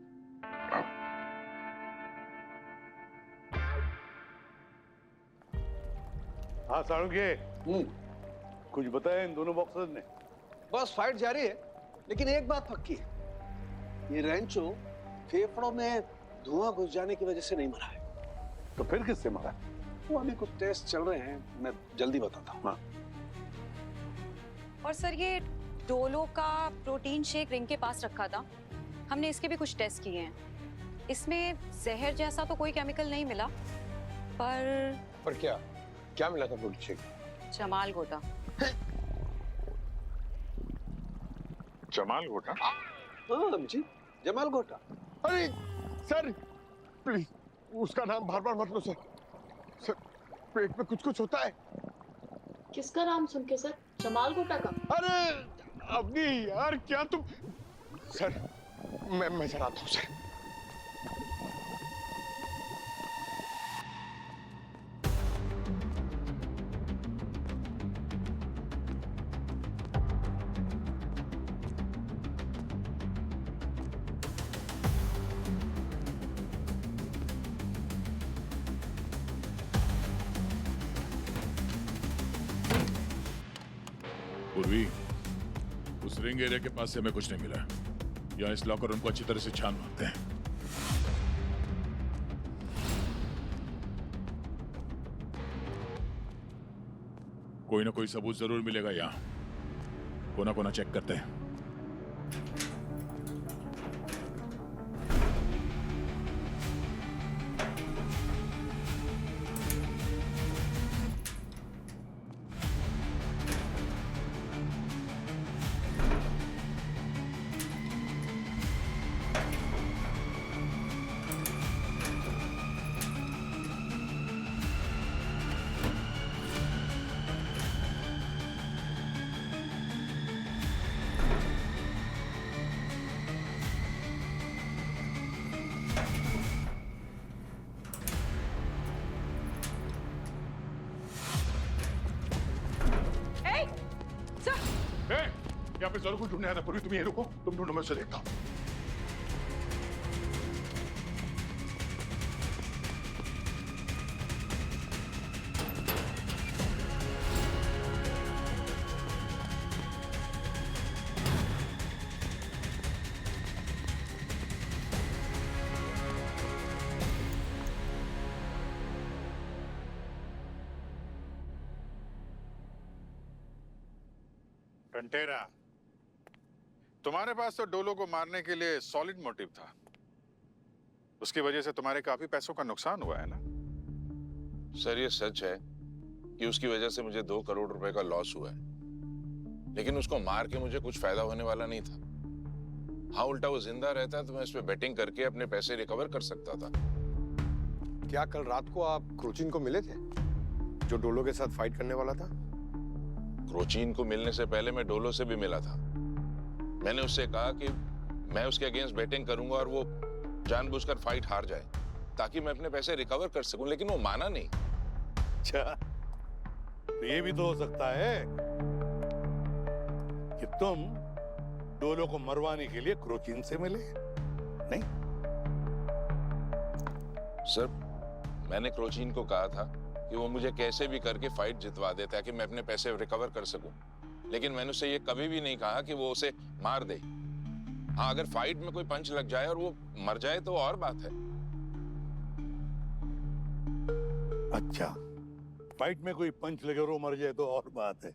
हाँ सारुंगे, कुछ बताया इन दोनों बॉक्सर्स ने? बस फाइट जारी है, लेकिन एक बात पक्की है, ये रैंचो फेफड़ों में धुआं घुस जाने की वजह से नहीं मरा है। तो फिर किससे मरा? वो अभी कुछ टेस्ट चल रहे हैं, मैं जल्दी बताता हूँ। हाँ। और सर, ये डोलो का प्रोटीन शेक रिंग के पास रखा था, हमने इसके भी कुछ टेस्ट किए हैं। इसमें जहर जैसा तो कोई केमिकल नहीं मिला, पर क्या मिला था प्रोटीन शेक? जमाल गोटा। जमाल गोटा? हाँ जी, जमाल गोटा। अरे सर, प्लीज उसका नाम बार बार मत लो सर। सर, पेट में कुछ होता है। किसका नाम सुन के सर? जमाल गोटा का? अरे अभी यार, क्या तुम? सर, मैं चलाता हूँ सर। पूर्वी, उस रिंग एरिया के पास से हमें कुछ नहीं मिला। यहाँ इस लॉकर रूम को अच्छी तरह से छान मारते हैं। कोई ना कोई सबूत जरूर मिलेगा यहाँ। कोना कोना चेक करते हैं। वापस और कुछ ढूंढने आया था। पूर्वी तुम ये रुको, तुम ढूंढो, मैं उसे देखता हूँ। टंटेरा, तुम्हारे पास तो डोलो को मारने के लिए सॉलिड मोटिव था। उसकी वजह से तुम्हारे काफी पैसों का नुकसान हुआ है ना? सर ये सच है कि उसकी वजह से मुझे 2 करोड़ रुपए का लॉस हुआ है, लेकिन उसको मार के मुझे कुछ फायदा होने वाला नहीं था। हाँ, उल्टा वो जिंदा रहता तो मैं इस पे बेटिंग करके अपने पैसे रिकवर कर सकता था। क्या कल रात को आप क्रोचिन को मिले थे, जो डोलो के साथ फाइट करने वाला था? क्रोचीन को मिलने से पहले मैं डोलो से भी मिला था। मैंने उससे कहा कि मैं उसके अगेंस्ट बैटिंग करूंगा और वो जानबूझकर फाइट हार जाए ताकि मैं अपने पैसे रिकवर कर सकूं, लेकिन वो माना नहीं। अच्छा, तो ये भी तो हो सकता है कि तुम डोलो को मरवाने के लिए क्रोचीन से मिले? नहीं सर, मैंने क्रोचीन को कहा था कि वो मुझे कैसे भी करके फाइट जितवा दे ताकि मैं अपने पैसे रिकवर कर सकूं, लेकिन मैंने उससे ये कभी भी नहीं कहा कि वो उसे मार दे। हाँ, अगर फाइट में कोई पंच लग जाए और वो मर जाए तो और बात है। अच्छा, फाइट में कोई पंच लगे और वो मर जाए तो और बात है।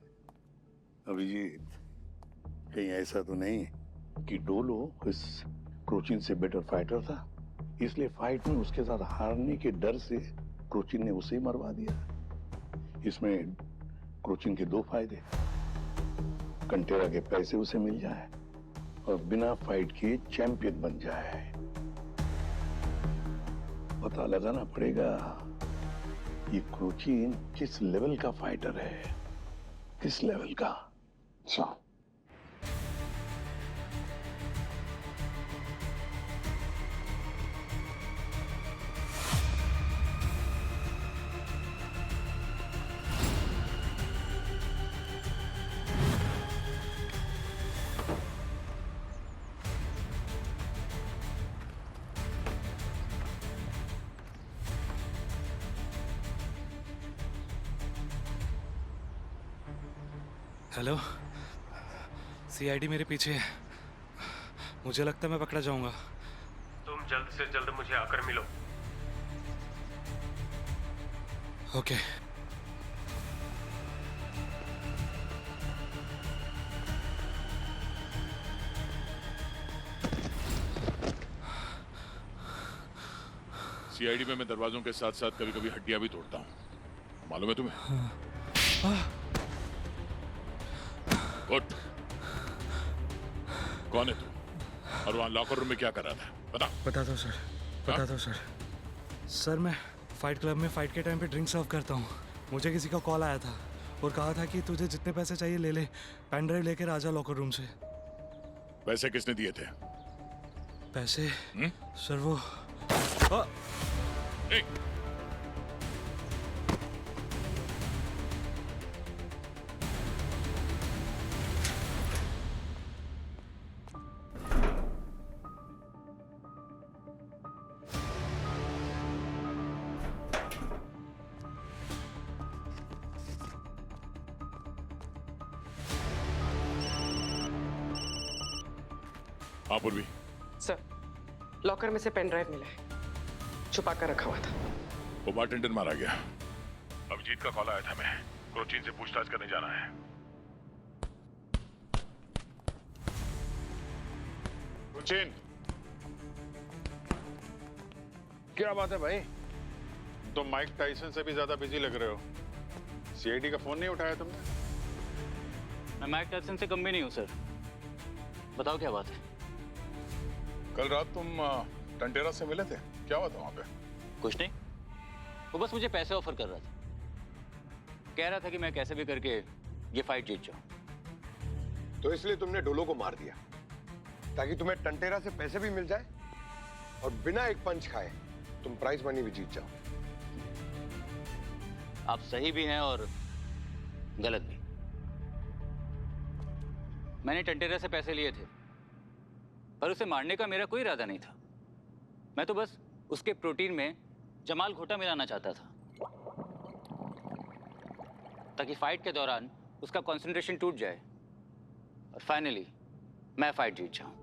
अभिजीत, कहीं ऐसा तो नहीं है कि डोलो इस क्रोचिन से बेटर फाइटर था, इसलिए फाइट में उसके साथ हारने के डर से क्रोचिन ने उसे ही मरवा दिया? इसमें क्रोचिन के 2 फायदे, कंटेरा के पैसे उसे मिल जाए और बिना फाइट के चैंपियन बन जाए। पता लगाना पड़ेगा ये क्रोचिन किस लेवल का फाइटर है, किस लेवल का। अच्छा, हेलो, सीआईडी मेरे पीछे है। मुझे लगता है मैं पकड़ा जाऊंगा। तुम जल्द से जल्द मुझे आकर मिलो। ओके। सीआईडी में मैं दरवाजों के साथ साथ कभी कभी हड्डियां भी तोड़ता हूँ, मालूम है तुम्हें? उठ, कौन है तू और वहां लॉकर रूम में क्या कर रहा था? बता दो सर, बता दो सर। सर, मैं फाइट क्लब में फाइट के टाइम पे ड्रिंक सर्व करता हूँ। मुझे किसी का कॉल आया था और कहा था कि तुझे जितने पैसे चाहिए ले ले, पेन ड्राइव लेके राजा लॉकर रूम से। पैसे किसने दिए थे? पैसे सर वो हाँ पूर्वी। सर, लॉकर में से पेन ड्राइव मिला है, छुपा कर रखा हुआ था। वो बारटेंडर मारा गया। अभिजीत का कॉल आया था, मैं क्रोचिन से पूछताछ करने जाना है। क्रोचिन, क्या बात है भाई? तुम माइक टाइसन से भी ज्यादा बिजी लग रहे हो। सीआईडी का फोन नहीं उठाया तुमने? मैं माइक टाइसन से कम भी नहीं हूँ सर। बताओ क्या बात है? कल रात तुम टंटेरा से मिले थे, क्या हुआ था वहां पे? कुछ नहीं, वो बस मुझे पैसे ऑफर कर रहा था। कह रहा था कि मैं कैसे भी करके ये फाइट जीत जाऊं। तो इसलिए तुमने डोलो को मार दिया ताकि तुम्हें टंटेरा से पैसे भी मिल जाए और बिना एक पंच खाए तुम प्राइज मनी भी जीत जाओ। आप सही भी हैं और गलत भी। मैंने टंटेरा से पैसे लिए थे, पर उसे मारने का मेरा कोई इरादा नहीं था। मैं तो बस उसके प्रोटीन में जमाल घोटा मिलाना चाहता था, ताकि फाइट के दौरान उसका कंसंट्रेशन टूट जाए और फाइनली मैं फाइट जीत जाऊं।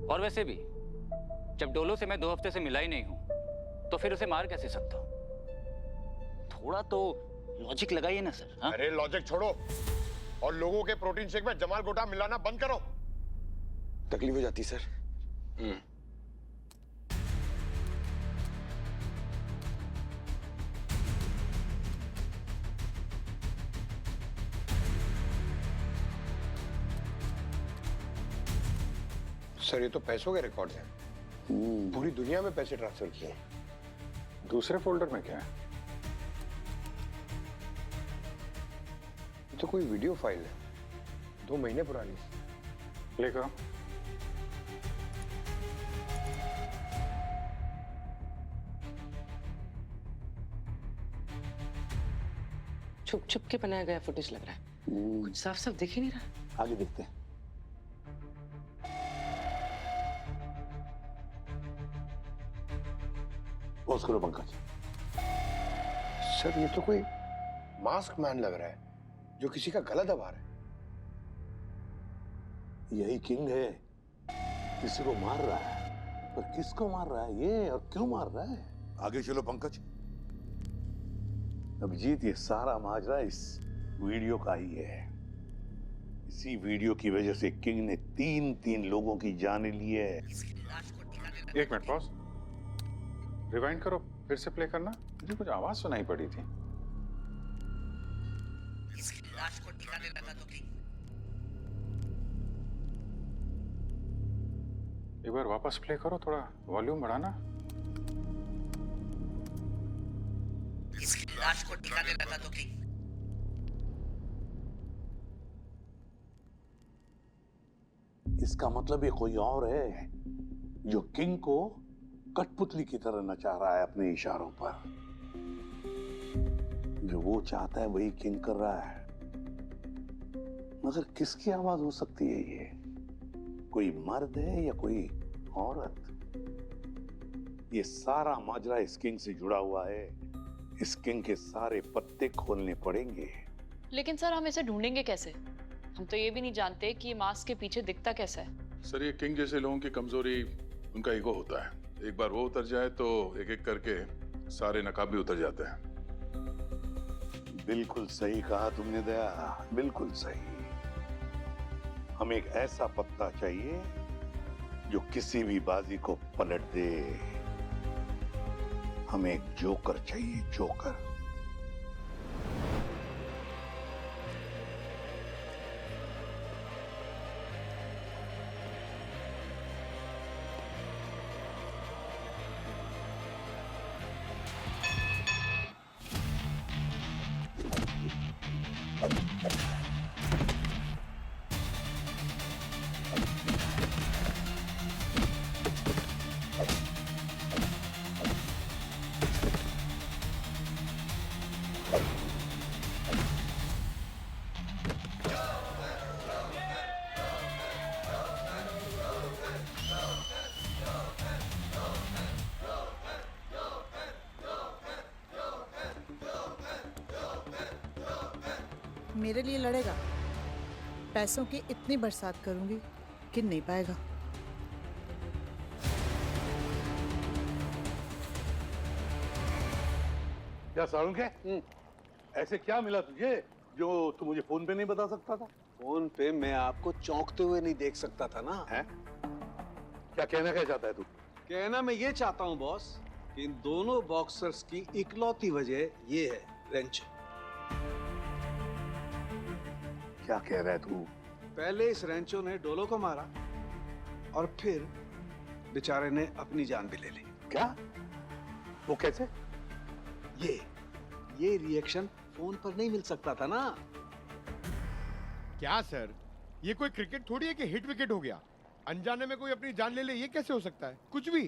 और वैसे भी जब डोलो से मैं 2 हफ्ते से मिला ही नहीं हूं, तो फिर उसे मार कैसे सकता हूं? थोड़ा तो लॉजिक लगाइए ना सर। हाँ? अरे लॉजिक छोड़ो और लोगों के प्रोटीन शेक में जमाल गोटा मिलाना बंद करो। तकलीफ हो जाती सर। सर ये तो पैसों के रिकॉर्ड हैं। पूरी दुनिया में पैसे ट्रांसफर किए। दूसरे फोल्डर में क्या है? ये तो कोई वीडियो फाइल है, 2 महीने पुरानी। लेकर आओ। छुप छुप के बनाया गया फुटेज लग रहा है, कुछ साफ साफ दिख ही नहीं रहा। आगे देखते हैं। पॉज करो पंकज। सर ये तो कोई मास्क मैन लग रहा है जो किसी का गला दबा रहा है। यही किंग है, किसी को मार रहा है, पर किसको मार रहा है ये और क्यों मार रहा है? आगे चलो पंकज। अभिजीत, ये सारा माजरा इस वीडियो का ही है। इसी वीडियो की वजह से किंग ने 3 लोगों की जानें ली है। 1 मिनट पॉज। रिवाइंड करो, फिर से प्ले करना। मुझे कुछ आवाज सुनाई पड़ी थी। इसकी लाश को ठिकाने लगा तो किंग। एक बार वापस प्ले करो, थोड़ा वॉल्यूम बढ़ाना। इसकी लाश को ठिकाने लगा तो किंग। इसका मतलब ये कोई और है जो किंग को कठपुतली की तरह नचा रहा है अपने इशारों पर। जो वो चाहता है वही किंग कर रहा है। मगर किसकी आवाज हो सकती है ये? कोई मर्द है या कोई औरत? ये सारा माजरा इस किंग से जुड़ा हुआ है। इस किंग के सारे पत्ते खोलने पड़ेंगे। लेकिन सर हम इसे ढूंढेंगे कैसे? हम तो ये भी नहीं जानते कि ये मास्क के पीछे दिखता कैसा है। सर, ये किंग जैसे लोगों की कमजोरी उनका ईगो होता है। एक बार वो उतर जाए तो एक एक करके सारे नकाब भी उतर जाते हैं। बिल्कुल सही कहा तुमने दया, बिल्कुल सही। हमें एक ऐसा पत्ता चाहिए जो किसी भी बाजी को पलट दे। हमें एक जोकर चाहिए, जोकर। मेरे लिए लड़ेगा? पैसों की इतनी बरसात करूंगी कि नहीं पाएगा। क्या सारुण के? ऐसे क्या मिला तुझे जो तू मुझे फोन पे नहीं बता सकता था? फोन पे मैं आपको चौंकते हुए नहीं देख सकता था ना। है? क्या कहना क्या चाहता है तू? कहना मैं ये चाहता हूँ बॉस कि इन दोनों बॉक्सर्स की इकलौती वजह ये है रेंचो। क्या कह रहा है तू? पहले इस रेंचो ने डोलो को मारा और फिर बेचारे ने अपनी जान भी ले ली। क्या? वो कैसे? ये रिएक्शन फोन पर नहीं मिल सकता था ना। क्या सर, ये कोई क्रिकेट थोड़ी है कि हिट विकेट हो गया। अनजाने में कोई अपनी जान ले ले, ये कैसे हो सकता है? कुछ भी।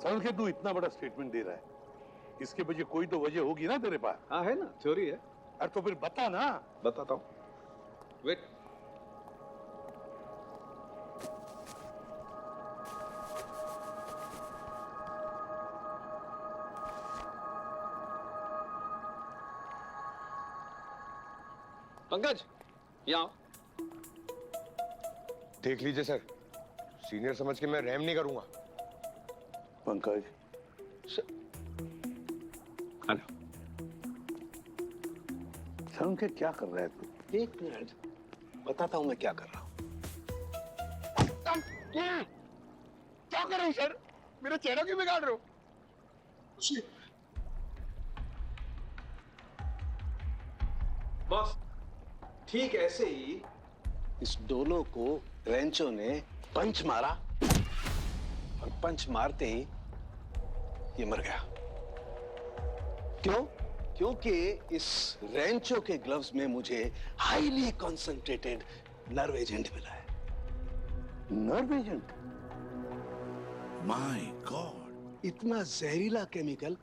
सारुण के तू इतना बड़ा स्टेटमेंट दे रहा है, इसके वजह कोई तो वजह होगी ना तेरे पास। हाँ है ना, थ्योरी है। अरे तो फिर बता ना। बताता हूँ, वेट। पंकज, यहाँ आओ। देख लीजिए सर, सीनियर समझ के मैं रहम नहीं करूंगा। पंकज, शर्म के क्या कर रहा है तू? एक मिनट, बताता हूँ मैं क्या कर रहा हूँ। क्या कर रहे हो सर? मेरा चेहरा क्यों बिगाड़ रहे हो? बॉस, ठीक ऐसे ही इस डोलो को रेंचो ने पंच मारा और पंच मारते ही ये मर गया। क्यों? क्योंकि इस रेंचो के ग्लव्स में मुझे हाईली कॉन्सेंट्रेटेड नर्व एजेंट मिला है। Nerve agent? माय गॉड, इतना जहरीला केमिकल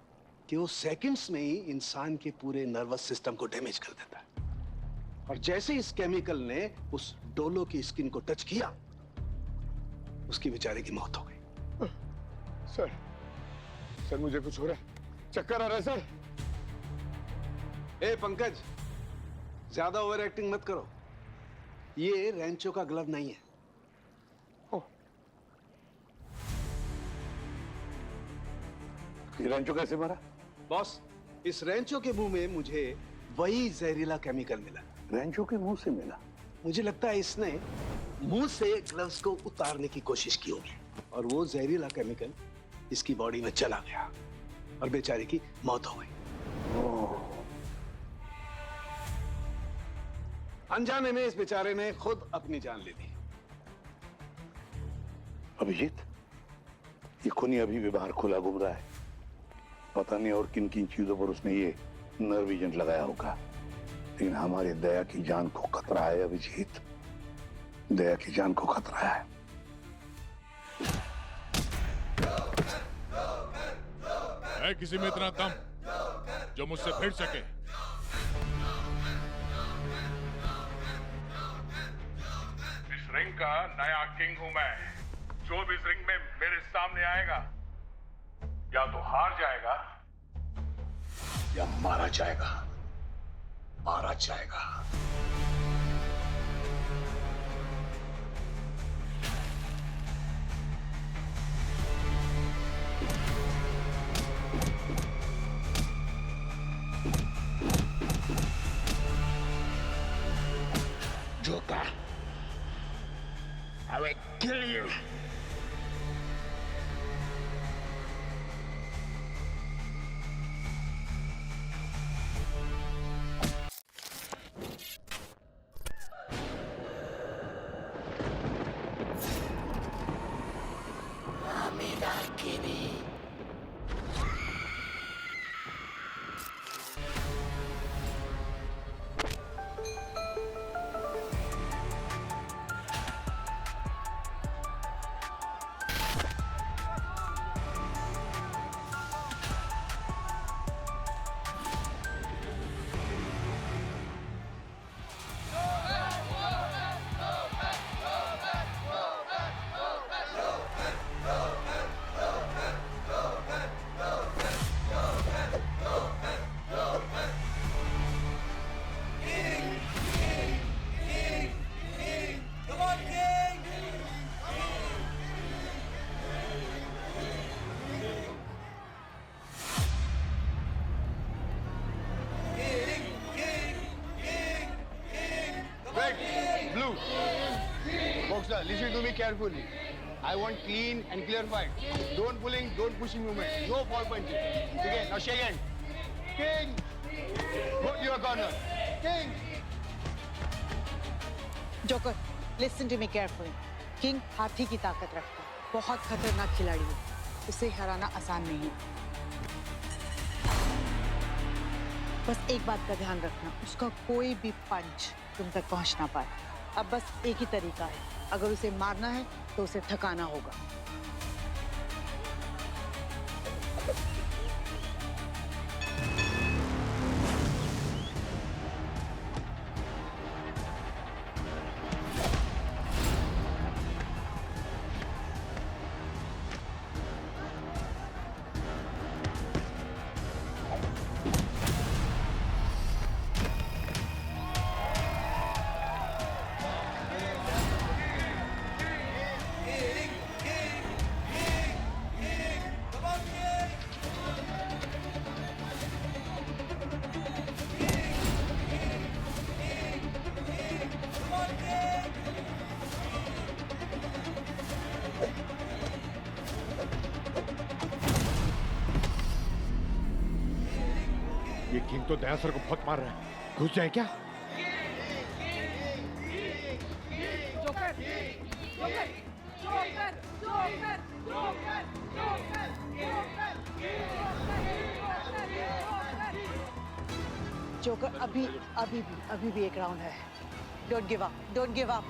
कि वो सेकंड्स में ही इंसान के पूरे नर्वस सिस्टम को डैमेज कर देता है। और जैसे इस केमिकल ने उस डोलो की स्किन को टच किया, उसकी बेचारे की मौत हो गई। सर मुझे कुछ हो रहा है, चक्कर आ रहा है सर। ए पंकज, ज्यादा ओवर एक्टिंग मत करो। ये रेंचो का ग्लव नहीं है। ये रेंचो कैसे मरा? बॉस, इस रेंचो के मुंह में मुझे वही जहरीला केमिकल मिला। रेंचो के मुंह से मिला? मुझे लगता है इसने मुंह से ग्लव्स को उतारने की कोशिश की होगी और वो जहरीला केमिकल इसकी बॉडी में चला गया और बेचारे की मौत हो गई। अनजाने में इस बेचारे ने खुद अपनी जान ले ली। अभिजीत, ये खूनी अभी भी बाहर खुला घूम रहा है। पता नहीं और किन किन चीजों पर उसने ये नर्व एजेंट लगाया होगा, लेकिन हमारे दया की जान को खतरा है अभिजीत, दया की जान को खतरा है। है किसी में इतना दम जो मुझसे भिड़ सके? इस रिंग का नया किंग हूं मैं। जो भी इस रिंग में मेरे सामने आएगा या तो हार जाएगा या मारा जाएगा, मारा जाएगा। Joker, I will kill you. Boxer, listen to me carefully. I want clean and clear fight. Don't pulling, don't pushing movement. No ball punching. Okay, now shake hand. King! Go to your corner. King! Joker, listen to me carefully. King हाथी की ताकत रखता है, बहुत खतरनाक खिलाड़ी है, उसे हराना आसान नहीं है। बस एक बात का ध्यान रखना, उसका कोई भी पंच तुम तक पहुंच ना पाए। अब बस एक ही तरीका है, अगर उसे मारना है तो उसे थकाना होगा। ये किंग तो दया सर को बहुत मार रहा है, घुस जाए क्या? Joker, joker, joker, joker, joker, joker, joker अभी भी एक राउंड है। Don't give up, don't give up.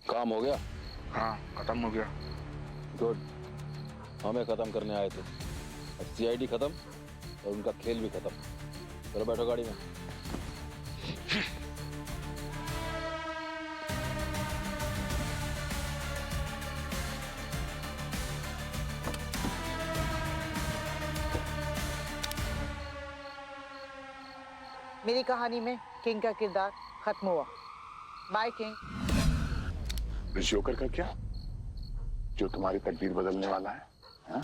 काम हो गया? हाँ, खत्म हो गया। गुड। हमें खत्म करने आए थे, सीआईडी खत्म और उनका खेल भी खत्म। चलो बैठो गाड़ी में। मेरी कहानी में किंग का किरदार खत्म हुआ। By king. इस जोकर का क्या, जो तुम्हारी तकदीर बदलने वाला है, हाँ?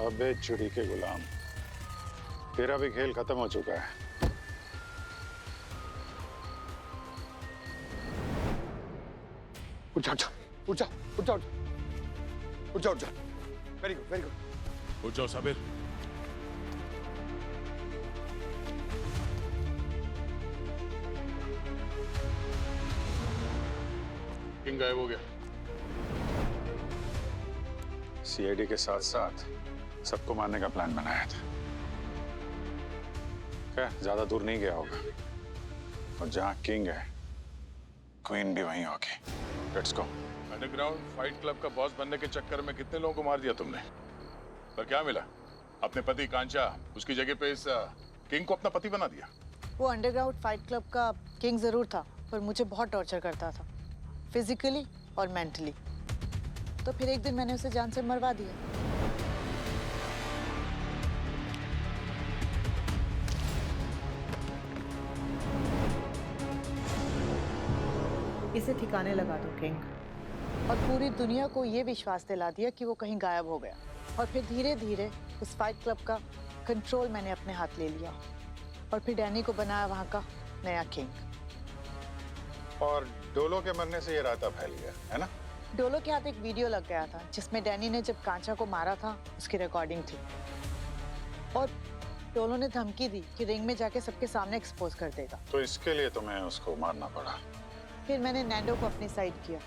अबे चुड़ी के गुलाम, तेरा भी खेल खत्म हो चुका है। उठ जा, उठ जा, उठ जा, उठ जा, उठ जा। Very good, very good. उठ जाओ साबिर। किंग गायब हो गया। सीआईडी के साथ साथ सबको मारने का प्लान बनाया था। क्या ज्यादा दूर नहीं गया होगा, और जहां किंग है क्वीन भी वहीं होगी। Let's go. Underground fight club का बॉस बनने के चक्कर में कितने लोगों को मार दिया तुमने, पर क्या मिला? अपने पति कांचा, उसकी जगह पे इस किंग को अपना पति बना दिया। वो अंडरग्राउंड फाइट क्लब का किंग जरूर था, पर मुझे बहुत टॉर्चर करता था, फिजिकली और मेंटली। तो फिर एक दिन मैंने उसे जान से मरवा दिया। इसे ठिकाने लगा दो किंग, और पूरी दुनिया को ये विश्वास दिला दिया कि वो कहीं गायब हो गया। और फिर धीरे धीरे उस फाइट क्लब का कंट्रोल मैंने अपने हाथ ले लिया, और फिर डैनी को बनाया वहां का नया किंग। और डोलो के मरने से ये रायता फैल गया है ना? डोलो के हाथ एक वीडियो लग गया था जिसमें डैनी ने जब कांचा को मारा था उसकी रिकॉर्डिंग थी, और डोलो ने धमकी दी कि रिंग में जाके सबके सामने एक्सपोज कर देगा। तो इसके लिए तुम्हें उसको मारना पड़ा। फिर मैंने नैंडो को अपनी साइड किया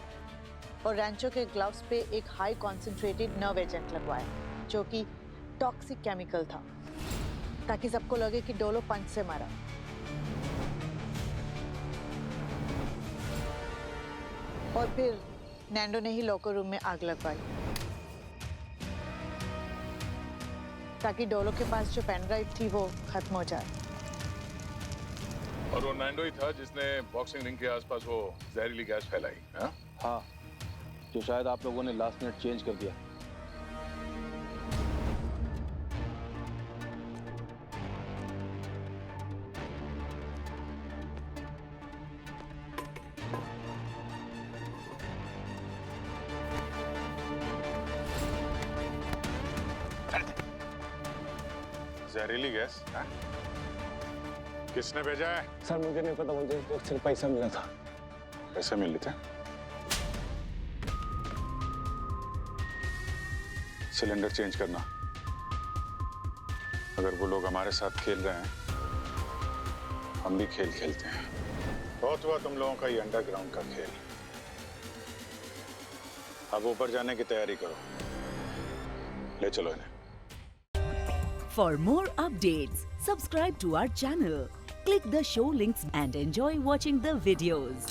और रैंचो के ग्लव्स पे एक हाई कॉन्सेंट्रेटेड नर्व एजेंट लगवाया, जो कि टॉक्सिक केमिकल था, ताकि सबको लगे कि डोलो पंच से मारा। और फिर नैंडो ने ही लॉकर रूम में आग लगवाई, ताकि डोलो के पास जो पेन ड्राइव थी वो खत्म हो जाए। और वो नैंडो ही था जिसने बॉक्सिंग रिंग के आसपास वो जहरीली गैस फैलाई। हाँ, जो शायद आप लोगों ने लास्ट मिनट चेंज कर दिया। जहरीली गैस? किसने भेजा है? सर मुझे नहीं पता, मुझे तो सिर्फ पैसा मिला था। पैसे मिले थे? सिलेंडर चेंज करना, अगर वो लोग हमारे साथ खेल रहे हैं, हम भी खेल खेलते हैं। बहुत हुआ तुम लोगों का ये अंडरग्राउंड का खेल। अब ऊपर जाने की तैयारी करो, ले चलो इन्हें। For more updates, subscribe to our channel, click the show links and enjoy watching the videos.